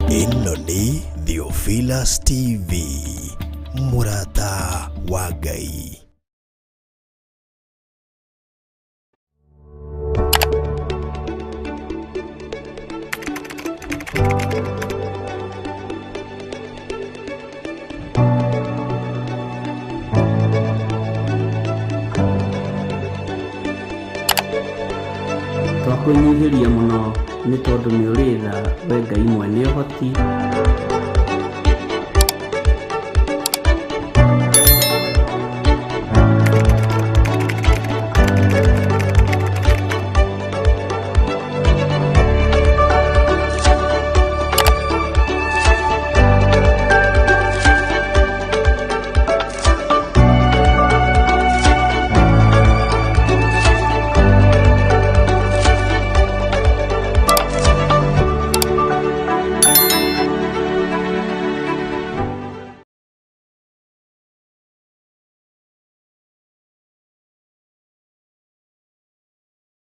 Ĩno nĩ Theophilas TV, mũrata wa Ngai. Twakwĩnyihĩria mũno nĩ tondũ nĩ ũrĩ tha we Ngai mwene ũhoti.